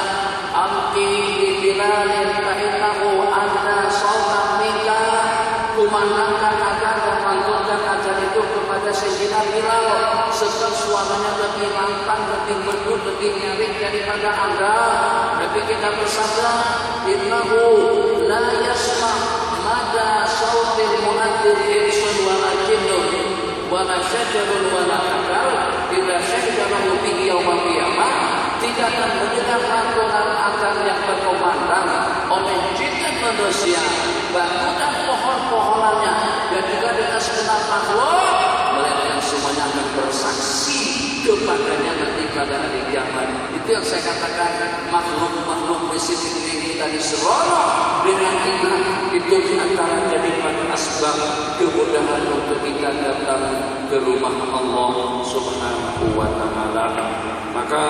"Alqi bi bilalin fa innahu anna sawtan minka." Kumandangkan agar dan panggungkan ajar itu kepada Sayyidina Bilal, sebab suaranya lebih lantang, lebih merdu, lebih nyaring daripada Anda. Nabi kita bersabda, "Innahu la yasma' mada sautil mu'adzin insun wala jinnun wala syajarun wala akal illa syajarahu bihi yawmal qiyamah." Tidak akan mendengar lantunan azan yang berkumandang oleh jin dan manusia, bangunan pohon-pohonannya, dan juga dengan segenap makhluk, melainkan semuanya akan bersaksi kepadanya nanti pada hari kiamat. Itu yang saya katakan, makhluk-makhluk di sini kita diseronok dengan kita, itu di antara jadi asbab kemudahan untuk kita datang ke rumah Allah Subhanahu wa Ta'ala. Maka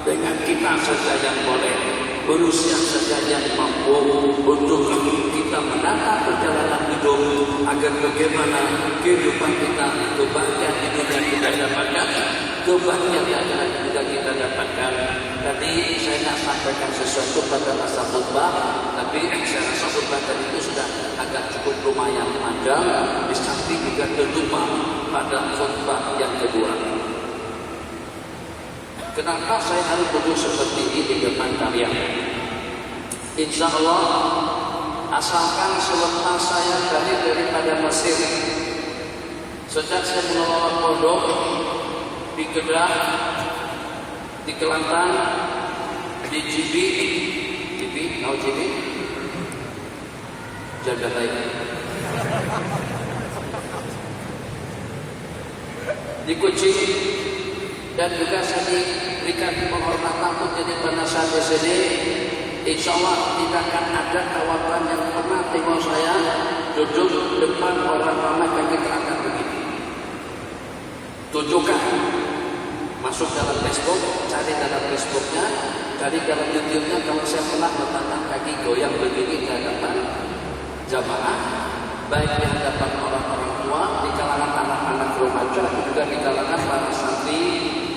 dengan kita saja yang boleh, manusia saja yang mampu untuk kita menata perjalanan hidup agar bagaimana kehidupan kita, kebahagiaan di dunia kita dapatkan, kebahagiaan di akhirat juga kita dapatkan. Tadi saya nak sampaikan sesuatu pada masa khutbah, tapi saya rasa khutbah tadi itu sudah agak cukup lumayan panjang, di samping juga terlupa pada khutbah yang kedua. Kenapa saya harus duduk seperti ini di depan kalian? Insya Allah, asalkan selepas saya balik daripada Mesir, sejak saya mengelola pondok di Kedah, di Kelantan, di Jibi, tahu Jibi? Jaga baik. Di Kucing, dan juga saya diberikan penghormatan untuk jadi penasihat di sini. Insya Allah tidak akan ada kawan yang pernah tengok saya duduk depan orang ramai kaki terangkat begini. Tunjukkan, masuk dalam Facebook, cari dalam Facebooknya, cari dalam YouTube-nya. Kalau saya pernah meletakkan kaki goyang begini di hadapan jamaah, baik di hadapan orang-orang tua, di kalangan anak-anak remaja, juga di kalangan para santri,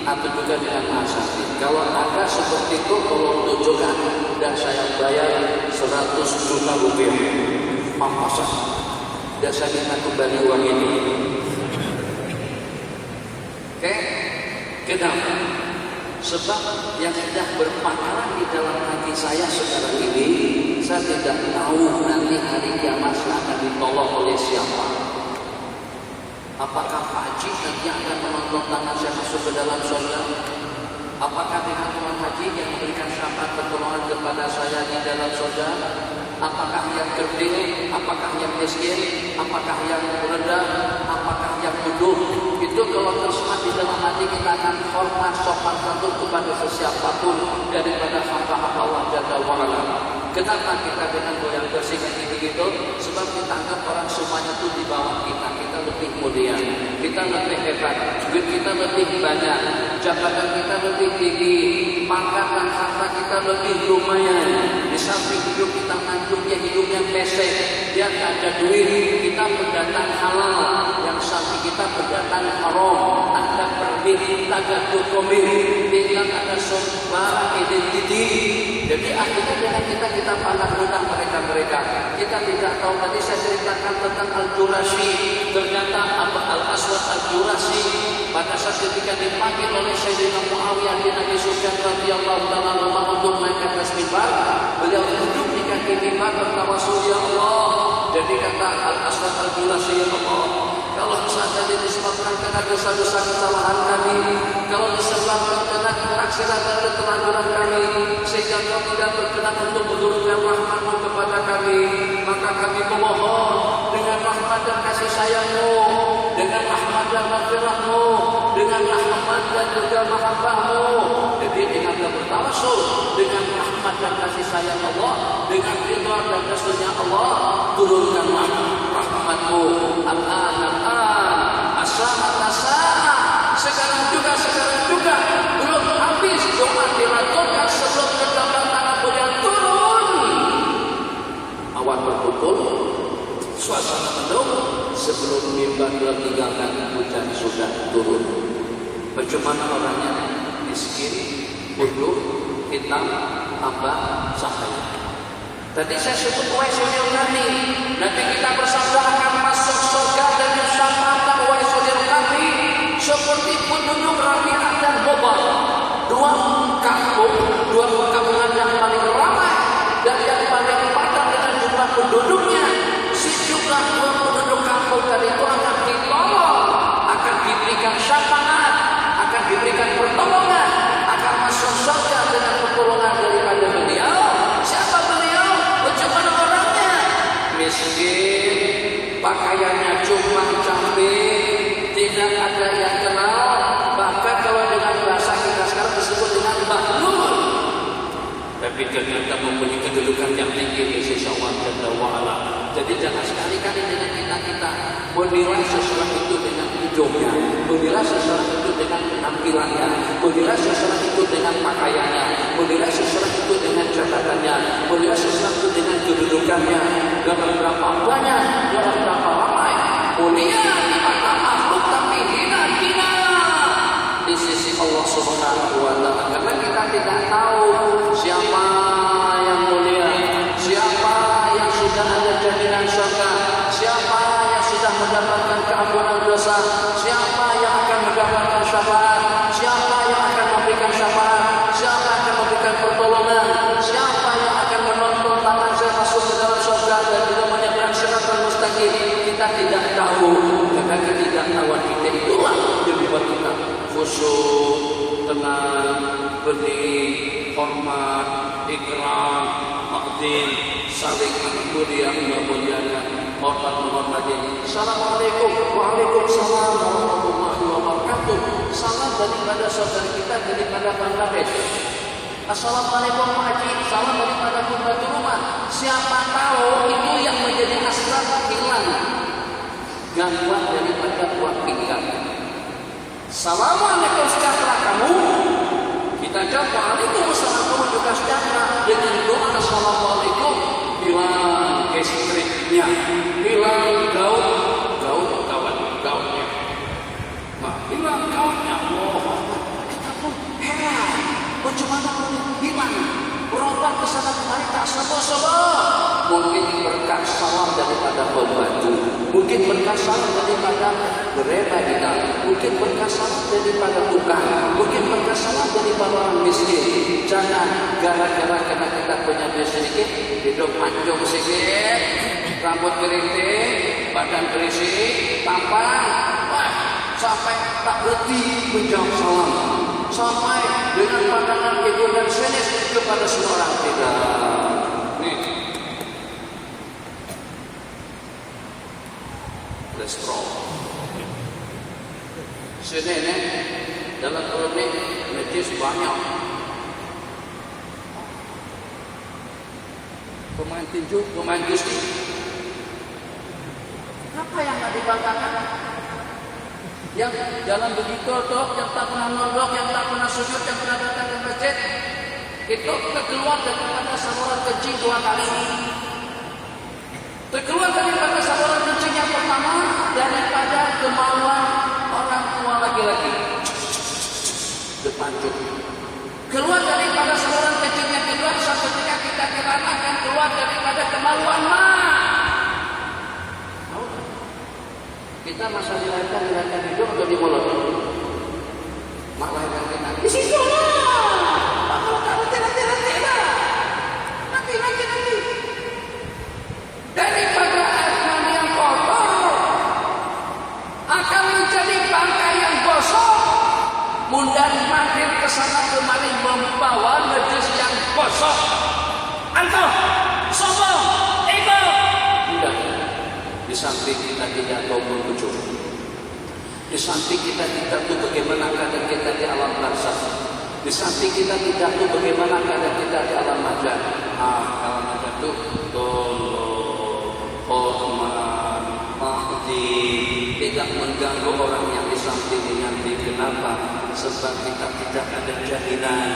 atau juga dengan mahasiswa. Kalau ada seperti itu, tolong tunjukkan dan saya bayar 100 juta rupiah. Mampus, dan saya minta kembali uang ini. Oke? Kenapa? Sebab yang sudah berpakaran di dalam hati saya sekarang ini, saya tidak tahu nanti hari kiamat akan ditolong oleh siapa. Apakah Pak Haji nanti akan menonton tangan saya masuk ke dalam surga? Apakah dengan Tuhan Haji yang memberikan syafaat pertolongan kepada saya di dalam surga? Apakah yang kerdil? Apakah yang miskin? Apakah yang rendah? Apakah yang bodoh? Itu kalau tersemat di dalam hati kita akan hormat sopan santun kepada sesiapapun daripada hamba-hamba Allah Jalla wa'ala. Kenapa kita dengan goyang bersih kayak begitu? Sebab kita anggap orang semuanya itu di bawah kita. Kita lebih mulia, kita lebih hebat, duit kita lebih banyak, jabatan kita lebih tinggi, pangkat dan harta kita lebih lumayan. Di samping hidup kita ngantuknya hidup yang pesek, dia tak ada duit, kita pendatang halal, yang samping kita pendatang haram, ada permit, ada dokumen, tinggal ada suara identiti. Jadi akhirnya dengan kita pandang rendah mereka. Kita tidak tahu, tadi saya ceritakan tentang Al-Jurasyi. Ternyata Al-Aswad Al-Jurasyi pada saat ketika dipanggil oleh Sayyidina Muawiyah bin Abi Sufyan radhiyallahu ta'ala anhu untuk naik ke atas mimbar, beliau duduk di kaki mimbar bertawasul, ya Allah. Jadi kata Al-Aswad Al-Jurasyi, ya Allah, kalau misalnya disebabkan karena dosa-dosa kesalahan kami, kalau disebabkan karena ketaksiran dan keterlanjuran kami, sehingga kau tidak berkenan untuk menurunkan rahmat-Mu kepada kami, maka kami memohon dengan rahmat dan kasih sayang-Mu, dengan rahmat dan maghfirah-Mu, dengan rahmat dan juga mahabbah-Mu. Jadi dengan bertawasul dengan rahmat dan kasih sayang Allah, dengan ridha dan restunya Allah, turunkanlah rahmat-Mu. Sekarang juga belum habis doa dilakukan sebelum kedua tangan beliau turun. Awan berkumpul, suasana mendung, sebelum mimbar ditinggalkan hujan sudah turun. Bagaimana orangnya? Miskin, bodoh, hitam, abah, cahaya. Tadi saya sebut Uwaisul Qarni. Nanti kita bersabda akan masuk surga dengan syafaat Uwaisul Qarni seperti penduduk Rabi'ah dan Bobar. Dua kampungan yang paling ramai dan yang paling padat dengan jumlah penduduknya. Si jumlah dua penduduk kampung tadi itu akan ditolong, akan diberikan syafaat, akan diberikan pertolongan, akan masuk surga dengan pertolongan daripada beliau. Siapa beliau? Bagaimana orangnya? Miskin, pakaiannya cuma camping, tidak ada yang kenal. Bahkan kalau dengan bahasa kita sekarang disebut dengan bahlul. Tapi ternyata mempunyai kedudukan yang tinggi di sisi Allah Jalla wa'ala. Jadi jangan sekali-kali dengan kita menilai seseorang itu dengan hidupnya, menilai seseorang itu dengan penampilannya, menilai seseorang itu dengan pakaiannya, menilai seseorang itu dengan jabatannya, menilai seseorang itu dengan kedudukannya. Dalam berapa banyak, dalam berapa ramai, mulia di mata makhluk tapi hina di sisi Allah Subhanahu wa ta'ala. Karena kita tidak tahu siapa yang mulia, siapa yang sudah ada jaminan surga, siapa yang sudah mendapatkan keampunan dosa, siapa yang akan mendapatkan syafaat, siapa yang akan memberikan syafaat, siapa yang akan memberikan pertolongan, siapa yang akan menonton tangan saya masuk ke dalam surga dan juga menyeberang siratal mustaqim. Kita tidak tahu. Karena ketidaktahuan kita itulah yang membuat kita khusyuk, tenang, berdiri, hormat, ikram, takdim, saling mulia memuliakan, hormat menghormati. Assalamualaikum, waalaikumsalam warahmatullahi wabarakatuh. Salam daripada saudara kita daripada Bangladesh. Assalamualaikum Pak Haji, salam daripada pembantu rumah. Siapa tahu itu yang menjadi asbab hilang gangguan daripada buah pinggang. Assalamualaikum, sejahtera kamu. Kita jawab waalaikumsalam, kamu juga sejahtera. Dengan doa assalamualaikum, hilang istrinya, hilang gaunnya. Nah, hilang gaunnya. Oh, kita pun heran. Bagaimana hilang? Berobat ke sana kemari tak sembuh-sembuh. Mungkin berkat salam daripada pembantu, mungkin berkat salam daripada dereba kita, mungkin berkat salam daripada tukang, mungkin berkat salam daripada orang miskin. Jangan gara-gara karena kita punya duit sedikit, hidup panjang sedikit, rambut keriting, badan berisi, tampan, sampai tak berhenti menjawab salam, sampai dengan pandangan ego dan sinis kepada semua orang kita. Nih, kolesterol. Sini nih, dalam klinik medis banyak. pemain tinju, pemain gusti. Apa yang nggak dibanggakan? Yang jalan begitu toh, yang tak pernah nodok, yang tak pernah sujud, yang pernah datang ke masjid, itu keluar daripada saluran kencing 2 kali. Terkeluar daripada saluran kencing yang pertama daripada kemauan orang tua laki-laki. Depanjuk. Keluar daripada saluran kencing yang kedua suatu ketika kita akan keluar daripada kemaluan kita masa dilahirkan hidup atau di mulut? Mak lahirkan kita di situ lah. Kalau kamu nanti daripada asman yang kotor akan menjadi bangkai yang gosong, mundar mandir kesana kemari membawa najis yang gosong. Antum sombong, ego. Tidak. Di samping kita tidak tahu berujung. Di samping kita tidak tahu bagaimana keadaan kita di alam barzakh. Di samping kita tidak tahu bagaimana keadaan kita di alam mahsyar. Alam mahsyar itu hormat, mahdi, tidak mengganggu orang yang di samping nanti. Kenapa? Sebab kita tidak ada jahilan,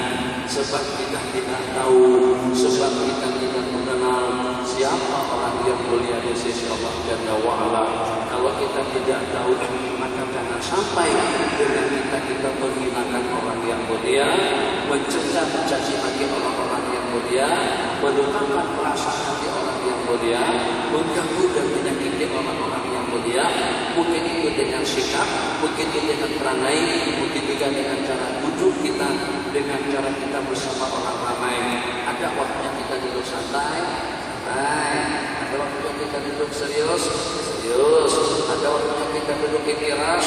sebab kita tidak tahu, sebab kita tidak mengenal siapa orang yang mulia di sisi Allah Jalla wa'ala. Kalau kita tidak tahu, maka jangan sampai dengan kita menghinakan orang yang mulia, mencela mencaci maki orang-orang yang mulia, melupakan perasaan hati orang yang mulia, mengganggu dan menyakiti orang-orang yang mulia. Mungkin itu dengan sikap, mungkin itu dengan perangai, mungkin juga dengan cara duduk kita, dengan cara kita bersama orang ramai. Ada waktunya kita duduk santai. Ada waktunya kita duduk serius. Ada waktunya kita duduk ikhlas.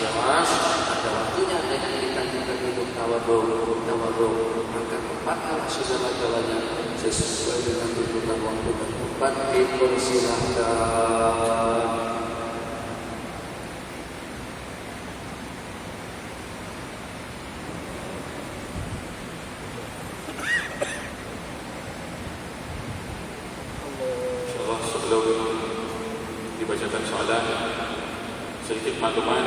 Ada waktunya dengan kita duduk tawadhu. Maka tempatlah segala-galanya sesuai dengan tuntutan waktu dan tempat. Dipersilahkan. Dibacakan soalan, sedikit makluman.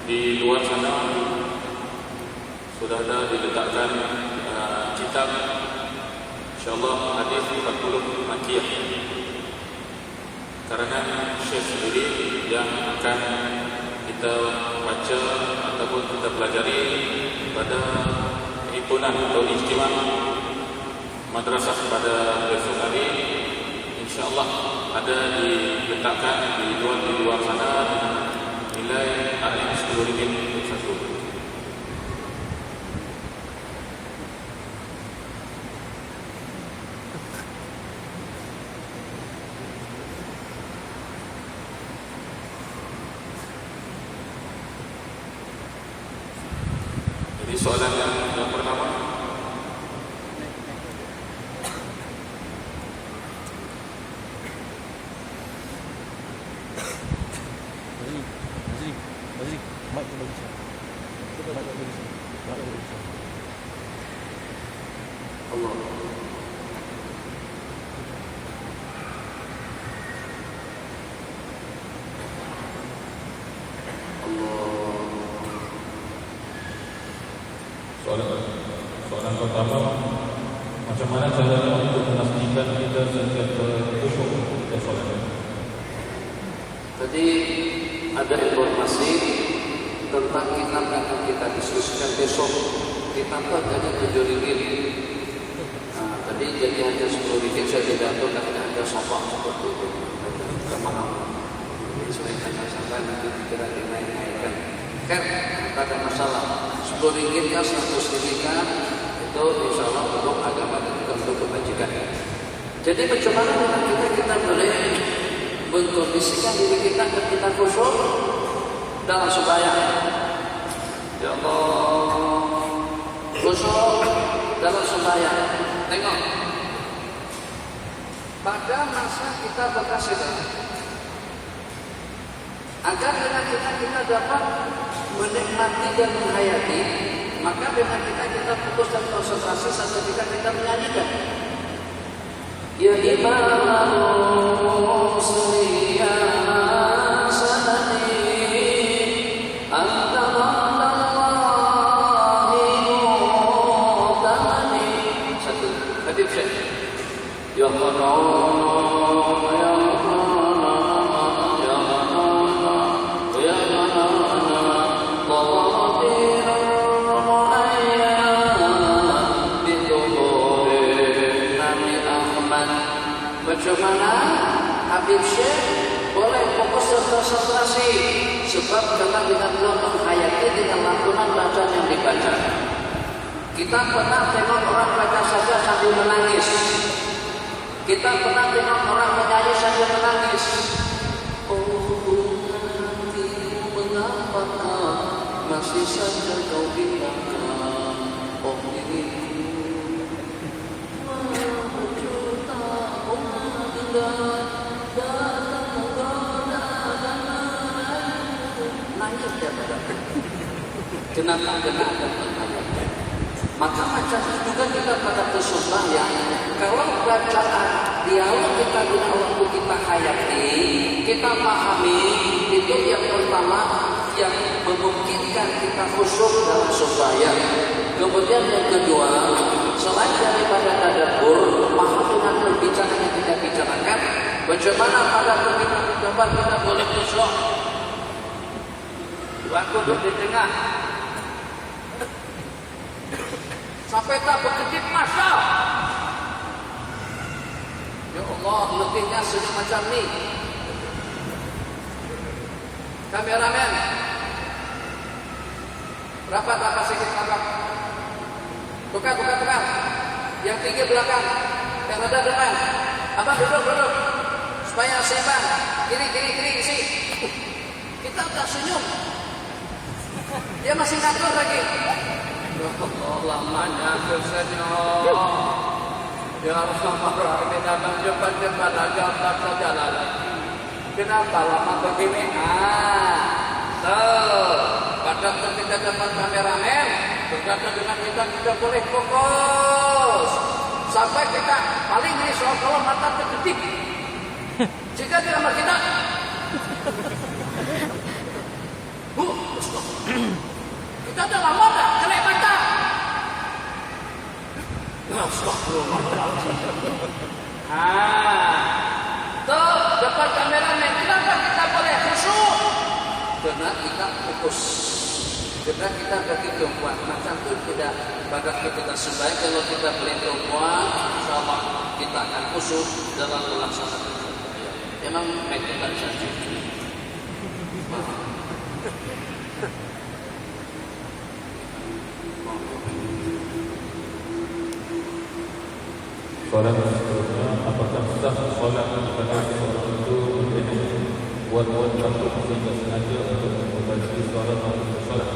Di luar sana sudah ada diletakkan kitab InsyaAllah hadis 40 Makiyah karangan Syekh sendiri yang akan kita baca ataupun kita pelajari pada himpunan atau ijtima' madrasah pada besok hari. InsyaAllah ada diletakkan di luar sana nilai RM10.000 untuk satu. Jadi soalan yang pertama, soalan pertama, macam mana caranya untuk memastikan kita sentiasa khusyuk ketika solat? Tadi ada informasi tentang kitab yang akan kita diskusikan besok. Kitab itu hanya RM7. Tadi jadi hanya RM10 saya tidak tahu karena ada sopak seperti itu. Kita mahal. Supaya jangan sampai nanti dikira dinaik-naikkan. Kan, tak ada masalah. RM10 kan RM100 kan itu insya Allah untuk agama dan juga untuk kebajikan. Jadi bagaimana dengan kita boleh mengkondisikan diri kita agar kita khusyuk dalam sembahyang. Ya Allah, khusyuk dalam sembahyang. Tengok, pada masa kita bekas itu, agar dengan kita dapat menikmati dan menghayati, maka dengan kita fokus dan konsentrasi sampai kita menyanyikan. Ya Imam Musli ya Sanadi Anta Allahi Mu'tamani. Satu hadis Syekh. Ya Allah ya Allah ya Allah ya Allah Tawadir Ra'ayat Bituhuri Nabi Ahmad. Bagaimana Habib Syekh boleh fokus dan konsentrasi sebab karena dengan beliau menghayati dengan lantunan bacaan yang dibaca. Kita pernah tengok orang baca saja sambil menangis. Kita pernah tengok orang menyanyi sambil menangis. Oh hatimu mengapakah masih saja kau biarkan. Oh ini berjuta umat indah nangis dia berada. Kenapa maka macam juga kita pada kesusahan. Kalau bacaan dialog kita dengan waktu kita hayati, kita pahami, itu yang pertama yang memungkinkan kita khusyuk dalam sembahyang. Kemudian yang kedua, selain daripada tadabbur, maka dengan perbicaraan yang kita bicarakan, bagaimana pada ketika kita boleh khusyuk. Waktu di tengah sampai tak berkedip masa. Ya Allah, letihnya senyum macam ni. Kameramen, rapat sikit rapat. Tukar. Yang tinggi belakang, yang rendah depan. Abang duduk, supaya seimbang. Kiri, isi. Kita tak senyum. Dia masih ngatur lagi. Ya Allah, lamanya tersenyum. Ya Rasulullah, ini datang cepat aja tak jalan lagi. Kenapa lama begini? Pada ketika depan kameramen, berkata dengan kita boleh fokus. Sampai kita paling risau kalau mata terkedip. Jika di kamar kita, kita ada lama tak kena mata. Tuh depan kameramen, kenapa kita boleh khusyuk? Karena kita fokus. Karena kita bagi tumpuan. Macam tu tidak bagai kita sembahyang. Kalau kita beli tumpuan, insyaallah kita akan khusyuk dalam pelaksanaan. Memang kita saja. Soalan seterusnya, apakah sah solat kepada seorang itu buat takut sehingga sengaja untuk membaca solat atau solat?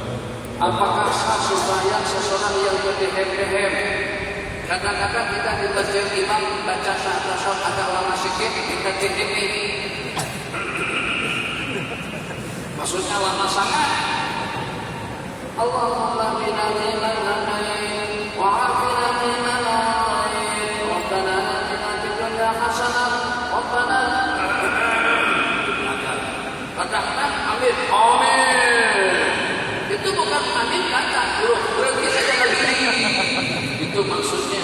Apakah sah sembahyang seseorang yang berdehem-dehem? Kadang-kadang kita di masjid imam baca syahadat agak lama sikit, kita dehem. Maksudnya lama sangat. Allahumma bina liman hadain wa afina liman lain. Rabbana atina fid dunya hasanah Rabbana. Kadang-kadang amin. Itu bukan amin kata huruf berhenti saja lagi. Itu maksudnya.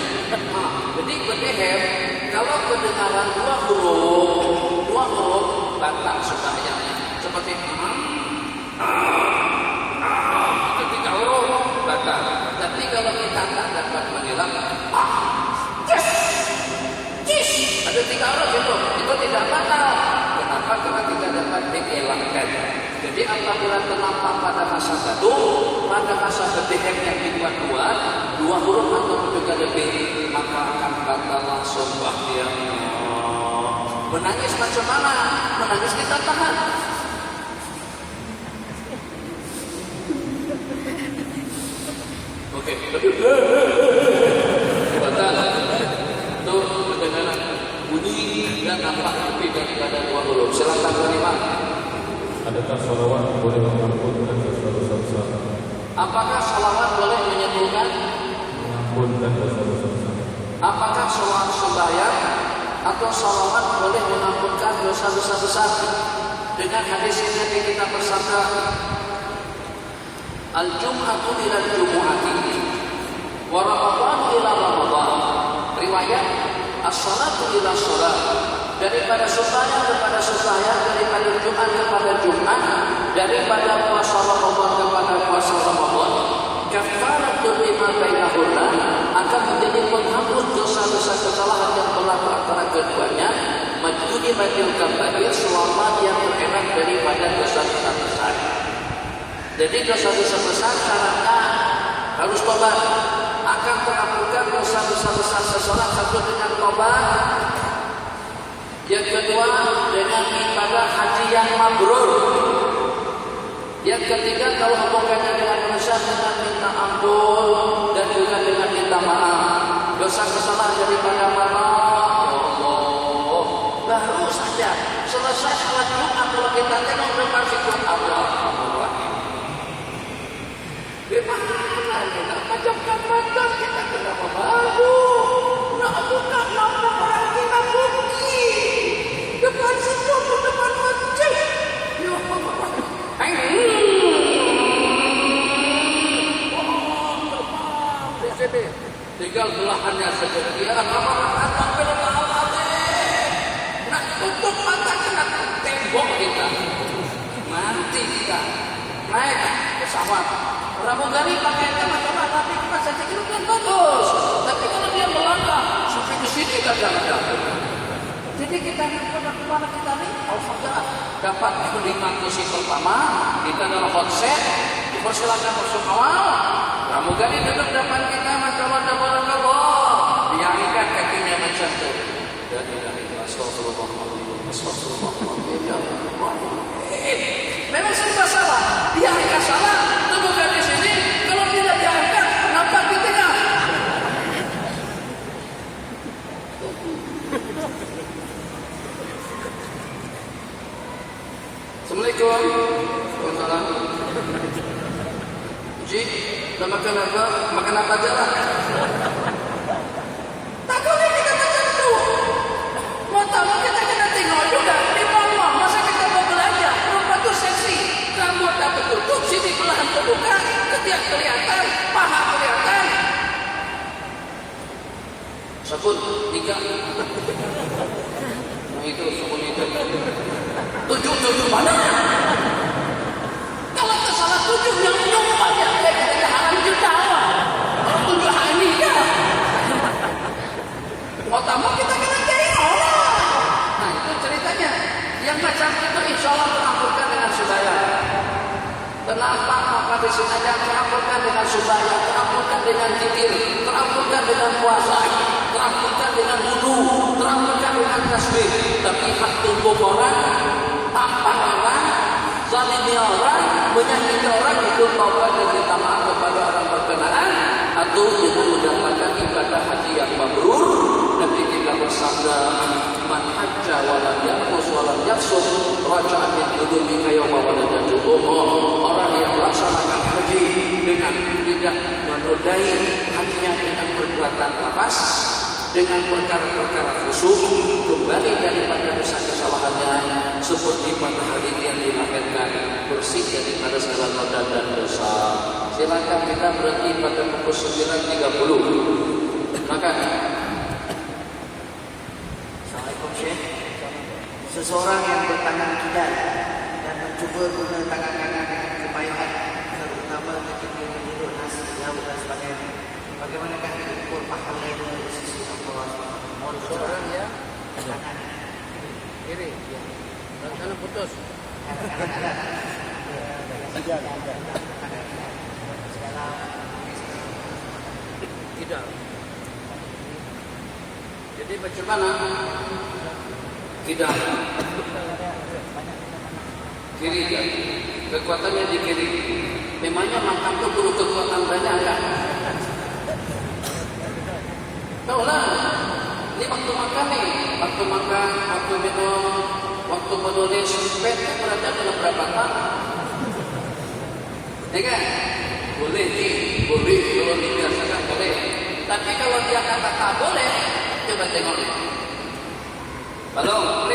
Jadi berdehem kalau kedengaran dua huruf batal sembahyangnya. Seperti ketika huruf batal. Tapi kalau kita tak dapat menghilangkan ada 3 huruf itu tidak batal. Kenapa? Karena tidak dapat dihilangkan. Jadi apabila terlampau pada masa gaduh, pada masa berdehem yang dibuat 2 huruf atau juga lebih, maka akan batal sembahyangnya. Menangis macam mana? Menangis kita tahan. Oke, batal. Itu kedengaran bunyi dan nampak lebih daripada 2 huruf. Silakan terima. Adakah salawat boleh mengampunkan dosa-dosa? Apakah salawat boleh menyembuhkan? Mengampunkan dosa-dosa. Apakah salawat sembahyang atau salawat boleh mengampunkan dosa-dosa besar. Dengan hadis ini kita bersabda, al-jum'atu ila al-jumu'ati wa ramadhan ila ramadhan. Riwayat as-salatu ila salat, daripada sembahyang kepada sembahyang, daripada Jumat kepada Jumat, daripada puasa Ramadan kepada puasa Ramadan. Kafaratul lima bainahunna, akan menjadi penghapus dosa-dosa kesalahan yang berlaku antara keduanya. Majtuni batil kabair, selama dia terelak daripada dosa-dosa besar. Jadi dosa-dosa besar syaratnya harus tobat. Akan terhampunkan dosa-dosa besar seseorang, satu dengan tobat, yang kedua dengan ibadah haji yang mabrur, yang ketiga kalau hubungannya dengan manusia dengan minta ampun dan juga dengan minta maaf. Dosa kesalahan daripada mana? Ya Allah, baru saja selesai sholat Jumat kalau kita tengok depan situ Allah. Bagaimana kita macam-macam kita kenapa baru nak buka nama orang kita bukti depan situ depan masjid. Ya Allah. Tinggal belahannya saja. Dia apa nak tutup mata kena tembok kita. Mati kita. Naik pesawat. Pramugari pakai kacamata tapi masa kecil kan bagus. Tapi kalau dia melangkah sampai ke sini kadang-kadang. Jadi kita kemana kita nih? Alhamdulillah dapat menerima kursi pertama, kita dalam hot set, dipersilakan masuk awal. Pramugari duduk depan kita, masya Allah, diangkat kakinya macam itu. Dari memang serba salah, dia angkat salah, bukan di sini. Kalau tidak diangkat, nampak di tengah. Assalamualaikum. Waalaikumsalam. Ji, nak makan apa? Makan apa aja lah. Tak boleh kita macam tu. Mau tahu kita kena tengok juga di bawah. Masa kita mau belanja, rumah tu seksi. Rambut tak tertutup, sini belahan terbuka, ketiak kelihatan, paha kelihatan. Sabun 3. Nah itu sabun itu. 7 mana? Kalau tersalah 7 yang nyumpah ya, kita haram jutawan. 7 hari ya. Otakmu kita kena tengok. Nah itu ceritanya. Yang macam itu insya Allah terampunkan dengan subaya. Kenapa? Maka di sini aja terampunkan dengan subaya, terampunkan dengan zikir, terampunkan dengan puasa, terampunkan dengan wudu, terampunkan dengan tasbih. Tapi hak tubuh orang, tampar orang, zalimi orang, menyakiti orang itu taubat dan minta maaf kepada orang berkenaan atau dengan mendapatkan ibadah haji yang mabrur. Nabi kita bersabda, man hajja walam yaqus walam yaqsud raja'a min dunubihi yawma waladatuhu. Orang yang melaksanakan haji dengan tidak menodai hajinya dengan perbuatan keras, dengan perkara-perkara khusyuk, kembali daripada dosa kesalahannya seperti pada hari yang dilahirkan, bersih daripada segala noda dan dosa. Silakan kita berhenti pada pukul 9.30. Makan. Assalamualaikum Syekh. Seseorang yang bertangan kidal dan mencuba guna tangan kanan dengan kebayahan, terutama ketika menyilut nasi, lauk dan sebagainya. Bagaimanakah ukur pahalanya dari sisi Allah? Seorang ya Kanan. kiri, ya. Dan kanan putus. Kanan. Tidak. Jadi macam mana? Tidak. Kiri kan? Kekuatannya di kiri. Memangnya makan itu perlu kekuatan banyak kan? Tahu lah. Ini waktu makan nih. Waktu makan, waktu minum, waktu menulis. Peta berada dalam berapa tahun? Ya kan? Boleh nih. Boleh. Kalau dibiasakan boleh. Tapi kalau dia kata tak boleh, coba tengok nih. Balong,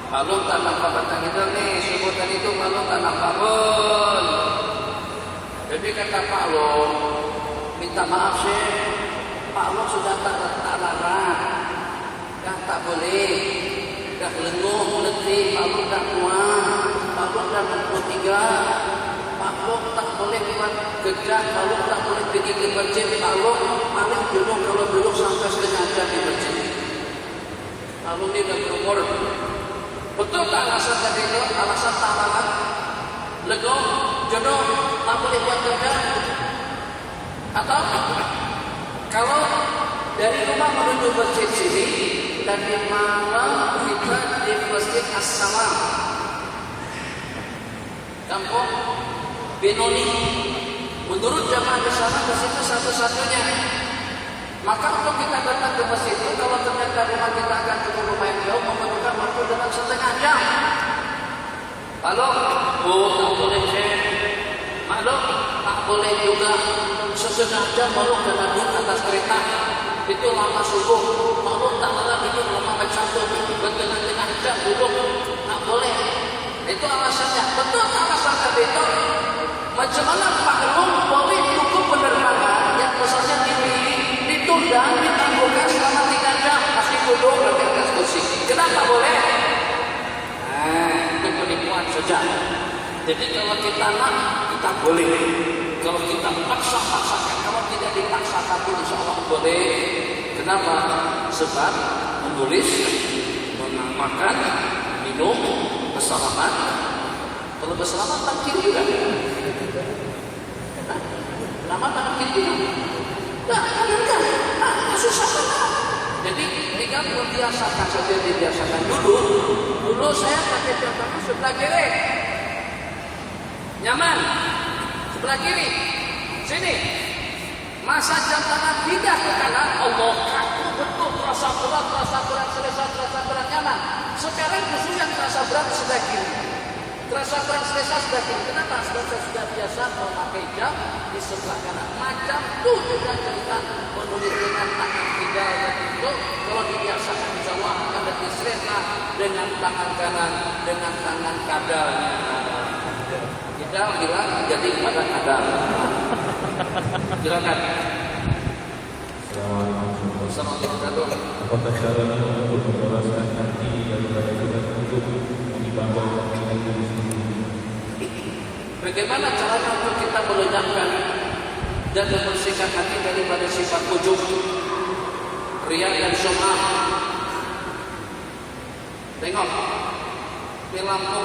balong tak nampak batang itu nih, sebutan itu balong tak nampak pun. Jadi kata Pak Long, minta maaf sih, Pak Long sudah tak larang, dah tak boleh, dah lenguh, letih, Pak Long dah tua, Pak Long dah 63, Pak Long tak boleh buat kerja, Pak Long tak boleh pergi ke masjid, Pak Long paling dulu kalau dulu sampai setengah jam di masjid. Pak Long ini dah berumur. Betul tak alasan tadi itu? Alasan tak larang, lenguh, jenuh, tak boleh buat kerja. Atau kalau dari rumah menuju masjid sini, tadi malam kita di masjid As-Salam, kampung Benoni. Menurut jamaah di sana ke situ satu-satunya. Maka untuk kita datang ke masjid itu, kalau ternyata rumah kita akan ke rumah yang jauh, membutuhkan waktu dalam setengah jam. Kalau tak boleh maklum, tak boleh juga setengah jam malu kena duduk atas kereta. Itu lama subuh. Malu tak malam itu lama bersatu. Bertengah-tengah jam duduk, tak boleh. Itu alasannya. Betul alasan tadi itu. Macam mana maklum boleh cukup penerbangan yang pesannya ditunda, ditangguhkan selama 3 jam. Masih duduk di atas kursi. Kenapa boleh? Itu penipuan saja. Jadi kalau kita nak, kita boleh. Kalau kita paksa-paksakan, kalau tidak dipaksakan pun insya Allah boleh. Kenapa? Sebab menulis, makan, minum, bersalaman. Kalau bersalaman takdir juga. Lama takdir juga. Nah, kan? Susah kan? Jadi tinggal membiasakan saja, dibiasakan dulu. Dulu saya pakai jam tangan sebelah kiri, nyaman. Sebelah kiri, sini. Masa jam tangan pindah ke kanan, Allah kaku betul, terasa berat, selesai, nyaman. Sekarang justru yang terasa berat sebelah kiri. Terasa berat selesai sebelah kiri. Kenapa? Sebab saya sudah biasa memakai jam di sebelah kanan. Macam itu juga cerita menulis dengan tangan tinggal dan itu. Kalau dibiasakan insya Allah akan lebih serena dengan tangan kanan, dengan tangan kadalnya. Kadal hilang jadi pada kadal. Silakan. Assalamualaikum. Apakah caranya untuk membalaskan hati daripada kita untuk dibangun bagaimana caranya untuk kita melenyapkan dan membersihkan hati daripada sifat ujub, riya dan sum'ah? Tengok di lampu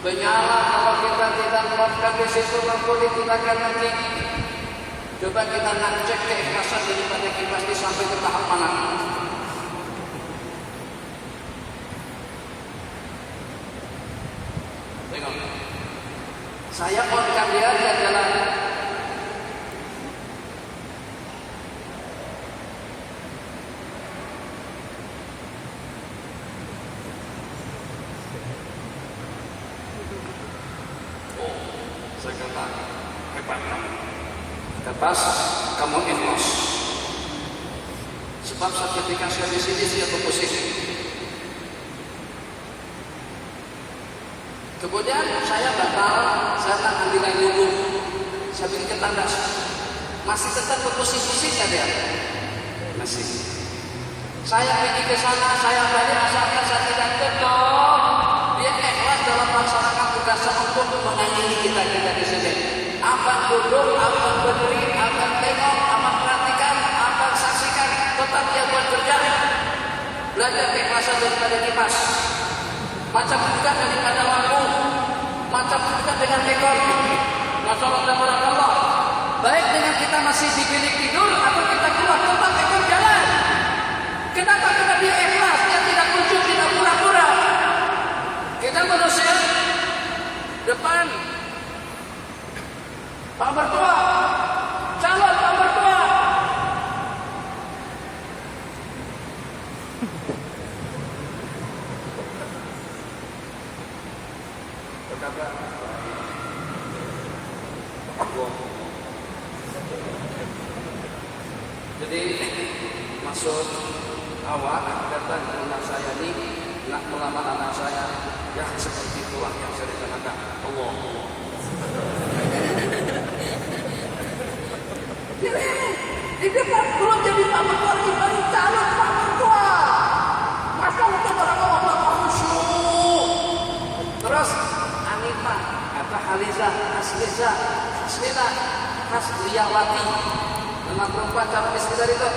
menyala, kalau kita tidak menerapkan di situ lampu ditiadakan nanti. Coba kita nak cek keikhlasan daripada kipas ini sampai ke tahap mana. Tengok, saya on-kan dia jalan. Saya kata, hebat kamu. Kepas, kamu ikhlas. Sebab ketika saya di sini saya berpusing. Kemudian saya batal, saya tak ambil air wudhu, saya pergi ke tandas. Masih tetap berpusing-pusing kan dia? Masih. Saya pergi ke sana, saya balik asalkan saya tidak ketol. Dia ikhlas dalam melaksanakan tugasnya untuk mengayomi kita di sini. Abang duduk, abang berdiri, abang tengok, abang perhatikan, abang saksikan, tetap dia buat kerja. Belajar keikhlasan daripada kipas. Macam juga daripada lampu, macam juga dengan ekor. Masya Allah, baik dengan kita masih di bilik tidur atau kita keluar tempat ekor jalan. Kenapa? Karena dia ikhlas, dia tidak muncul, tidak pura-pura. Kita manusia depan Pak Mertua, calon Pak Mertua. Jadi maksud awak datang ke rumah saya ini nak melamar anak saya yang seperti itulah yang saya rencanakan. Allah. Ini kan belum jadi Pak Mertua, lagi baru calon Pak Mertua. Masa untuk orang-orang khusyuk. Terus Anita, kata Haliza, Hasliza, Haslina, Hasliawati, nama perempuan calon istri dari itu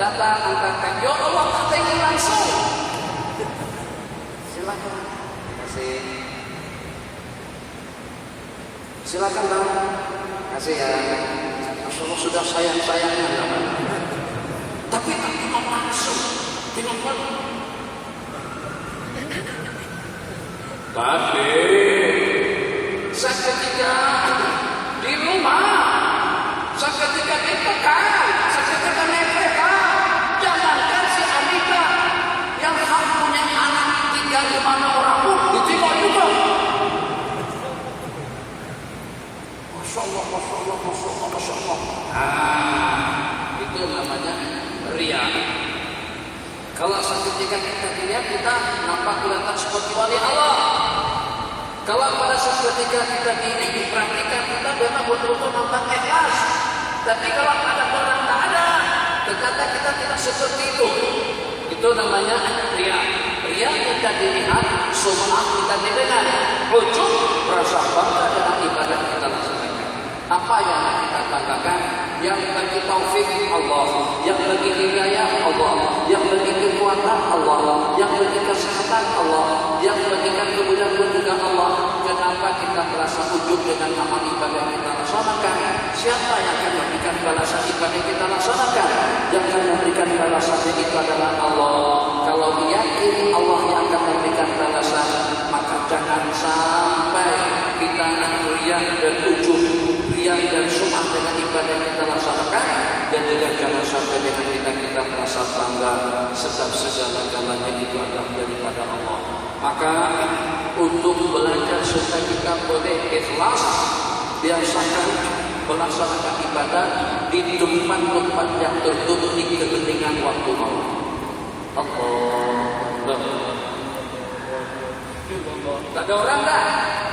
datang angkat, ya Allah katanya langsung. Silakan. Terima kasih. Silakan Bang. Terima kasih ya. Rasulullah sudah sayang-sayangnya kan? Tapi nanti mau langsung dengan malu. Tapi Seketika di rumah, seketika di pekan, seketika naik kereta, jangankan si Anita yang hak punya anak tinggal di mana orang pun ditinggal juga. Masya Allah, Masya Allah, Masya Allah, Masya Allah. Itu namanya ria. Kalau seketika kita dilihat, kita nampak kelihatan seperti wali Allah. Kalau pada saat ketika kita diperhatikan, kita memang betul-betul nampak ikhlas. Tapi kalau ada orang tak ada, ternyata kita tidak seperti itu. Itu namanya ria. Ria kita dilihat, sum'ah kita didengar, ujub merasa bangga dengan ibadah kita laksanakan. Apa yang kita katakan? Yang bagi taufik Allah, yang bagi hidayah Allah, yang bagi kekuatan Allah, yang bagi kesehatan Allah, yang bagikan kemudahan juga Allah. Kenapa kita merasa ujub dengan amal ibadah yang kita laksanakan? Siapa yang akan memberikan balasan ibadah yang kita laksanakan? Yang akan memberikan balasan itu adalah Allah. Kalau yakin Allah yang akan memberikan balasan, maka jangan sampai kita riya dan ujub, riya dan sum'ah dengan ibadah yang kita laksanakan, dan juga jangan sampai dengan kita merasa bangga sebab segala-galanya itu adalah daripada Allah. Maka untuk belajar supaya kita boleh ikhlas, biasakan melaksanakan ibadah di tempat-tempat yang tertutup di kepentingan waktu malam. Allah. Tak ada orang dah.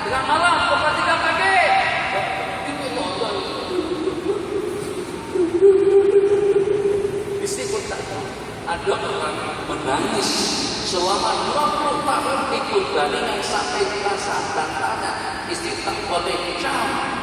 Tengah malam, pukul 3 pagi. Meskipun tak ada orang menangis selama 20 tahun ikut balingan sampai saat datangnya istri tak boleh jam.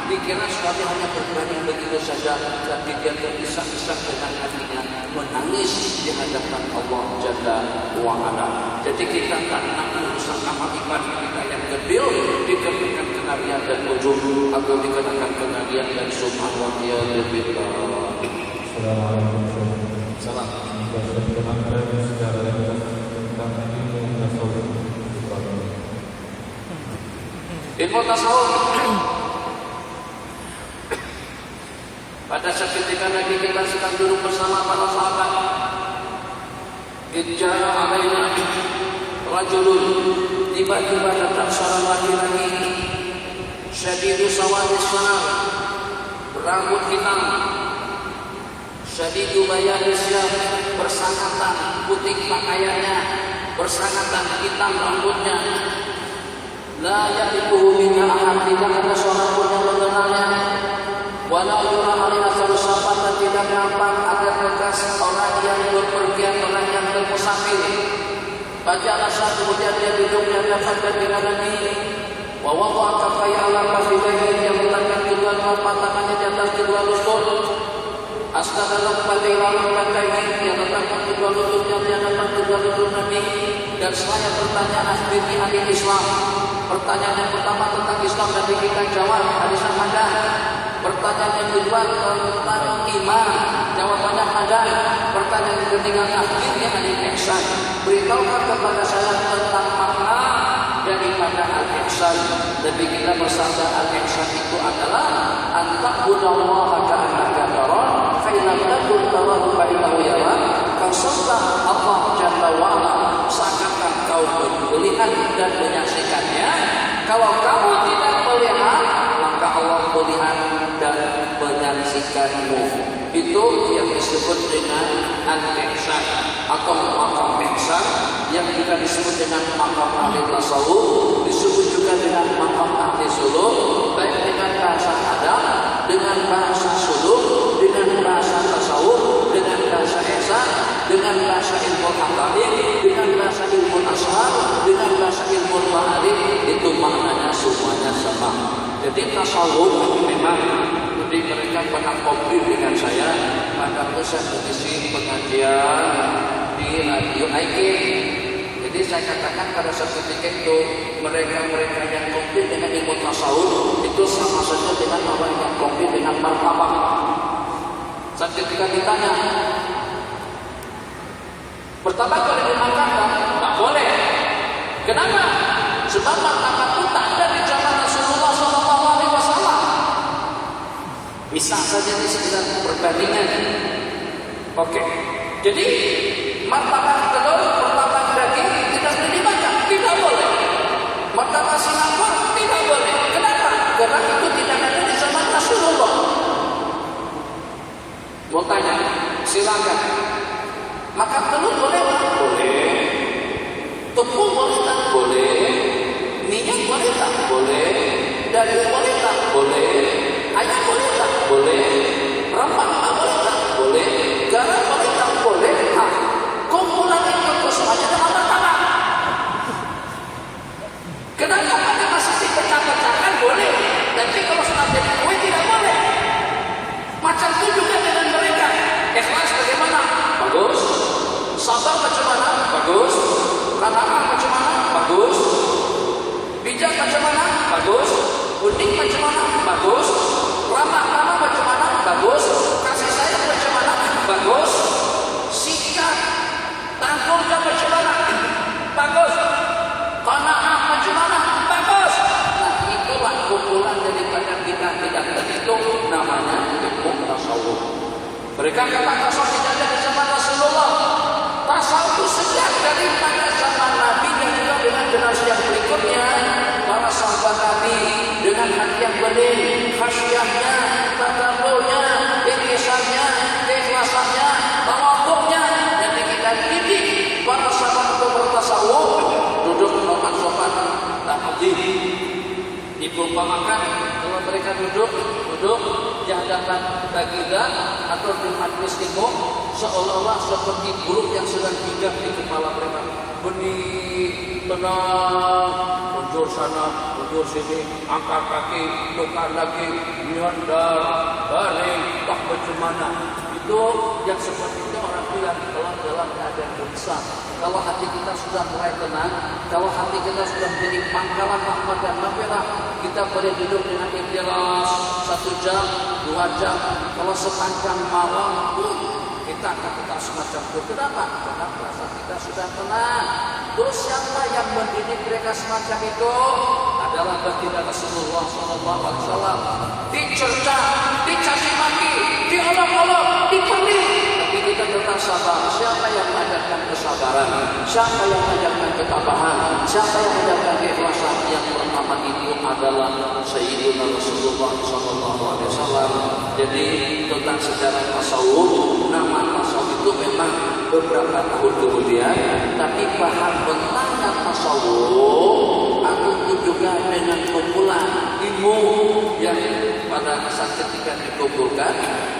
Dikira suami hanya berbanding begitu saja, tapi dia terpisah-pisah dengan hatinya, menangis di hadapan Allah Jalla wa'ala. Jadi kita tak nak urusan amal ibadah kita yang kecil dikenakan kenarian dan ujub, atau dikenakan kenarian dan sum'ah wa riyadillah. Assalamualaikum. Salam. Jika sudah dikenalkan secara ringkas tentang ilmu tasawuf. Ilmu tasawuf. Pada saat ketika Nabi kita sedang duduk bersama para sahabat, Ijjara alaina rajulun, tiba-tiba datang seorang laki-laki syadidu sawadis fanar, berambut hitam, syadidu bayadis syam, bersangatan putih pakaiannya, bersangatan hitam rambutnya. La yaqibuhu minna ahad, tidak ada seorang pun yang mengenalnya. Walau yura alaihi sahabat, dan tidak nampak ada bekas orang yang berpergian, orang yang bermusafir. Bacalah saat kemudian dia duduk di hadapan dengan Nabi. Wa wada'a kaffayhi ala fakhidayhi, yang meletakkan kedua telapak tangannya di atas kedua lutut. Asnada rukbatayhi ala rukbatayhi, yang meletakkan kedua lututnya di hadapan kedua lutut Nabi. Dan semuanya pertanyaan akhirnya hadis Islam. Pertanyaan yang pertama tentang Islam Nabi kita jawab hadis Ahmad. Pertanyaan yang kedua tentang iman, jawabannya ada. Pertanyaan yang ketiga akhirnya ada ihsan. Beritahukan kepada saya tentang makna daripada al-ihsan. Nabi kita bersabda al-ihsan itu adalah anta'budallaha ka'annaka tarahu, fa in lam takun tarahu fa innahu yarak. Kau sembah Allah Jalla wa'ala seakan kau melihat dan menyaksikannya. Kalau kamu tidak melihat, maka Allah melihat dan menyaksikanmu. itu yang disebut dengan al-ihsan atau maqam ihsan, yang juga disebut dengan maqam ahli tasawuf, disebut juga dengan maqam ahli suluk, baik dengan bahasa adab, dengan bahasa suluk, dengan bahasa tasawuf, dengan bahasa ihsan, dengan bahasa ilmu haqaiq, dengan bahasa ilmu ashar, dengan bahasa ilmu ma'arif, itu maknanya semuanya sama. Jadi tasawuf memang, jadi mereka pernah komplain dengan saya pada saya mengisi pengajian di radio IK. Jadi saya katakan pada ketika itu mereka yang komplain dengan ilmu tasawuf itu sama saja dengan orang yang komplain dengan martabah. Saat ketika ditanya, pertama kali dimakamkan, tak boleh. Kenapa? Sebab martabah itu tak ada di zaman Rasulullah SAW. Misal saja ini sekedar perbandingan. Oke. Jadi martabah telur, martabah daging tidak boleh dimakan, tidak boleh. Martabah sinapur tidak boleh. Kenapa? Karena itu tidak ada di zaman Rasulullah. Mau tanya, silakan. Makan telur boleh tak? Boleh. Tepung boleh tak? Boleh. Minyak boleh tak? Boleh. Daging boleh tak? Boleh. Ayam boleh tak? Boleh. Rempah boleh tak? Boleh. Garam boleh tak? Boleh. Kumpulan itu semuanya dengan martabak. Kenapa pada masih dipecah-pecahkan? Boleh. Tapi kalau sudah jadi kue tidak boleh. Macam itu juga dengan mereka. Ikhlas bagaimana? Bagus. Sabar macam mana? Bagus. Kanama macam mana? Bagus. Bijak macam mana? Bagus. Unik macam mana? Bagus. Ramah macam mana? Bagus. Kasih sayang macam mana? Bagus. Sikap tanggung jawab macam mana? Bagus. Qanaah macam mana? Bagus. Nah, itulah kumpulan daripada bidah-bidah itu namanya ilmu tasawuf. Mereka kata tasawuf tidak ada di zaman Rasulullah. Tasawuf itu sejak daripada zaman Nabi dan juga dengan generasi yang berikutnya. Para sahabat Nabi dengan hati yang bening, khasyahnya, tadabburnya, ikhlasnya, keikhlasannya, tawadhu'nya, dan kita didik para sahabat untuk bertasawuf, duduk sopan-sopan, tak adil. Diperumpamakan kalau mereka duduk di hadapan kita atau di majlis ilmu, seolah-olah seperti burung yang sedang hinggap di kepala mereka. Benih, tenang, mundur sana, mundur sini, angkat kaki, tukar lagi, nyandar, baring, tak bagaimana. Itu yang seperti itu orang bilang kalau dalam keadaan gelisah. Kalau hati kita sudah mulai tenang, kalau hati kita sudah menjadi pangkalan rahmat dan maghfirah, kita boleh duduk dengan ikhlas 1 jam, 2 jam. Kalau sepanjang malam pun kita akan tetap semacam itu. Kenapa? Karena perasa kita sudah tenang. Terus siapa yang mendidik mereka semacam itu? Adalah baginda Rasulullah SAW. Dicerca, dicaci maki, diolok-olok, dipanggil. Tapi kita tetap sabar. Siapa yang mengajarkan kesabaran? Siapa yang mengajarkan ketabahan? Siapa yang mengajarkan keikhlasan? Yang pertama itu adalah Sayyidina Rasulullah SAW. Jadi tentang sejarah tasawuf, nama tasawuf itu memang beberapa tahun kemudian, tapi bahan mentahnya tasawuf itu juga dengan kumpulan ilmu yang pada saat ketika dikumpulkan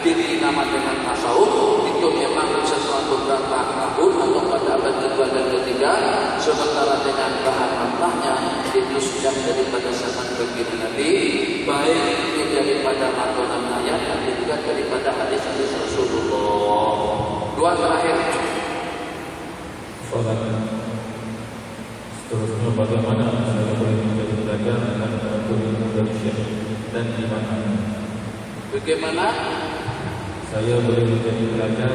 diberi nama dengan tasawuf. Itu memang setelah beberapa tahun atau pada abad kedua dan ketiga, sementara dengan bahan mentahnya itu sudah daripada zaman baginda Nabi, baik itu daripada matan ayat dan juga daripada hadis-hadis Rasulullah. Dua terakhir. Seterusnya bagaimana saya boleh menjadi belajar dan menuntut ilmu dari Syekh dan di mana? Bagaimana saya boleh menjadi belajar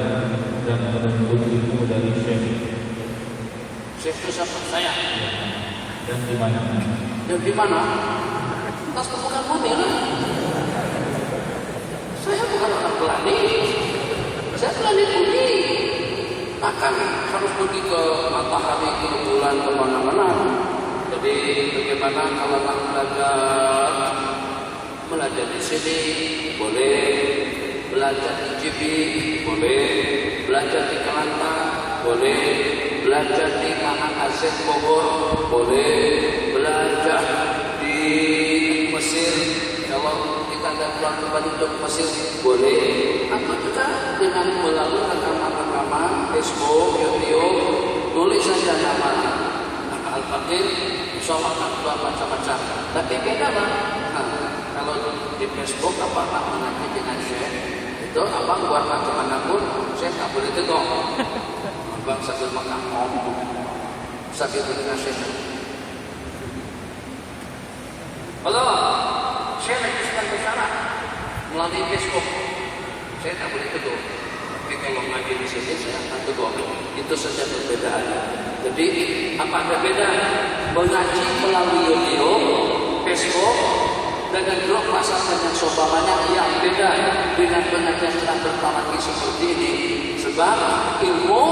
dan menuntut ilmu dari Syekh? Syekh itu siapa? Saya. Dan di mana? Dan di mana? Tas bukan bumi lah. Saya bukan orang planet. Saya planet bumi. Akan harus pergi ke matahari, ke bulan, ke mana-mana. Jadi bagaimana kalau nak belajar di sini boleh, belajar di JB boleh, belajar di Kelantan boleh, belajar di Mahasiswa Bogor boleh, belajar di Mesir kalau kita ada pulang kembali ke Mesir boleh, atau juga dengan melalui rekaman-rekaman Facebook, YouTube, tulis saja namanya Al-Fakir, insyaAllah akan keluar macam-macam. Tapi beda Bang, kalau di Facebook apa nanti dengan share itu abang buat macam-macam pun saya tak boleh tegur. Abang sambil makan sambil dengan share. Kalau saya lagi sedang bicara melalui Facebook, saya tak boleh tegur. Tapi kalau ngaji di sini saya akan tegur. Itu saja perbedaannya. Jadi apa ada beda mengaji melalui YouTube, Facebook dengan grup masyarakat yang seumpamanya yang beda dengan pengajian yang bertaraki seperti ini. Sebab ilmu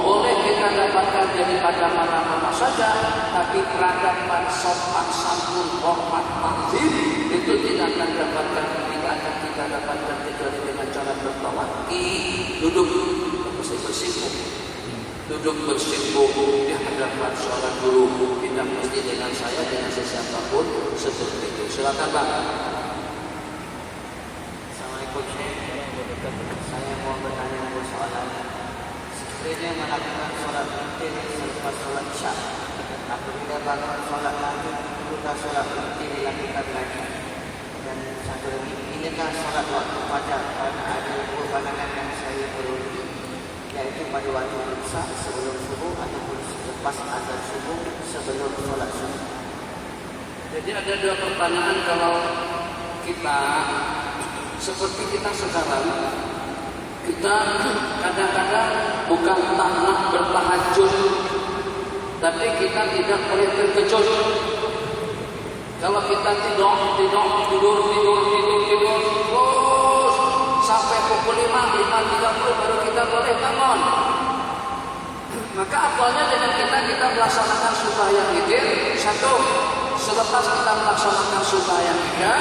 boleh kita dapatkan daripada mana-mana saja, tapi peradaban sopan santun hormat takzim itu tidak akan dapatkan kita dapatkan kecuali dengan cara bertawaki, duduk bersih-bersih. Duduk bersimpuh di hadapan seorang guru, tidak mesti dengan saya, dengan sesiapapun seperti itu. Silakan Pak. Assalamualaikum Syekh. Saya mau bertanya soalan. Sekiranya melakukan sholat witir selepas sholat isya, apabila bangun sholat lanjut, bukan sholat witir dilakukan lagi. Dan satu lagi, bilakah sholat waktu fajar? Karena ada dua pandangan yang saya berundi, yaitu pada waktu imsak sebelum subuh ataupun selepas azan subuh sebelum sholat subuh. Jadi ada dua pertanyaan kalau kita seperti kita sekarang, kita kadang-kadang bukan tak nak bertahajud, tapi kita tidak boleh terkejut. Kalau kita tidur terus sampai pukul 5:30 baru kita boleh bangun. Maka awalnya dengan kita melaksanakan sembahyang witir, satu, selepas kita melaksanakan sembahyang witir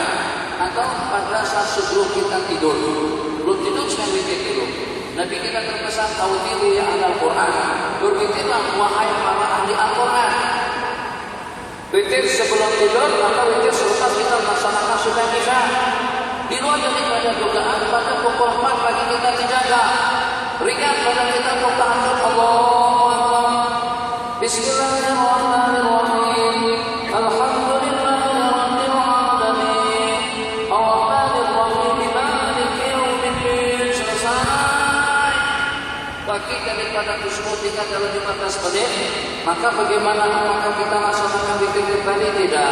atau pada saat sebelum kita tidur. Belum tidur saya witir dulu. Nabi kita berpesan, "Awtiru ya ahlal Quran." Berwitirlah wahai para ahli Al-Quran. Witir sebelum tidur atau witir selepas kita melaksanakan sembahyang isya. Di luar daripada dugaan pada pukul 4 pagi kita dijaga. Ringan pada kita bertahajud Allahu Akbar. Bismillahirrahmanirrahim. Alhamdulillahi rabbil alamin. Arrahmanir rahim. Maliki yaumiddin. Selesai. Bagi daripada kusnul tingkat dalam 15 menit, maka bagaimana apakah kita laksanakan witir kembali? Tidak.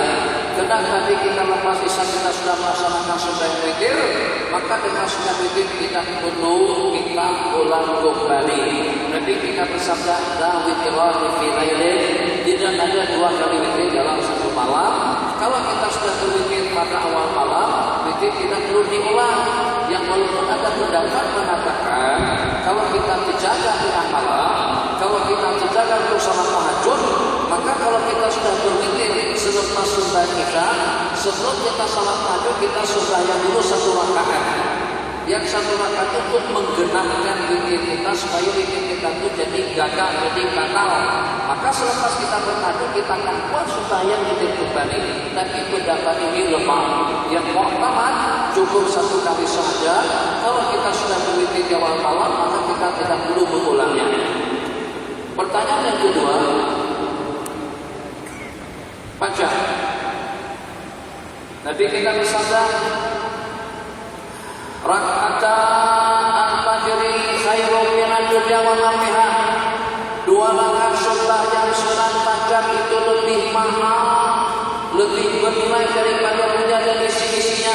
Karena tadi kita lepas isya kita sudah melaksanakan sembahyang witir, maka dengan sembahyang witir kita perlu kita ulang kembali. Nabi kita bersabda, "La witirani fi lailin." Tidak ada dua kali witir dalam satu malam. Kalau kita sudah berwitir pada awal malam, witir tidak perlu diulang. Yang walaupun ada pendapat mengatakan, kalau kita terjaga tengah malam, kalau kita terjaga untuk salat tahajud, maka kalau kita sudah berwitir selepas sembahyang isya, sebelum kita salat tahajud kita sembahyang dulu 1 rakaat. Yang 1 rakaat untuk menggenapkan witir kita supaya witir kita itu jadi gagah, jadi batal. Maka selepas kita bertahajud kita akan buat sembahyang witir kembali. Tapi pendapat ini lemah. Yang mu'tamad cukup 1 kali saja. Kalau kita sudah berwitir di awal malam, maka kita tidak perlu mengulangnya. Pertanyaan yang kedua, baca. Nabi kita bersabda, "Rak'atan al-fajri khairun minad dunya wa ma fiha." 2 rakaat sembahyang sunat fajar itu lebih mahal, lebih bernilai daripada dunia dan isi-isinya.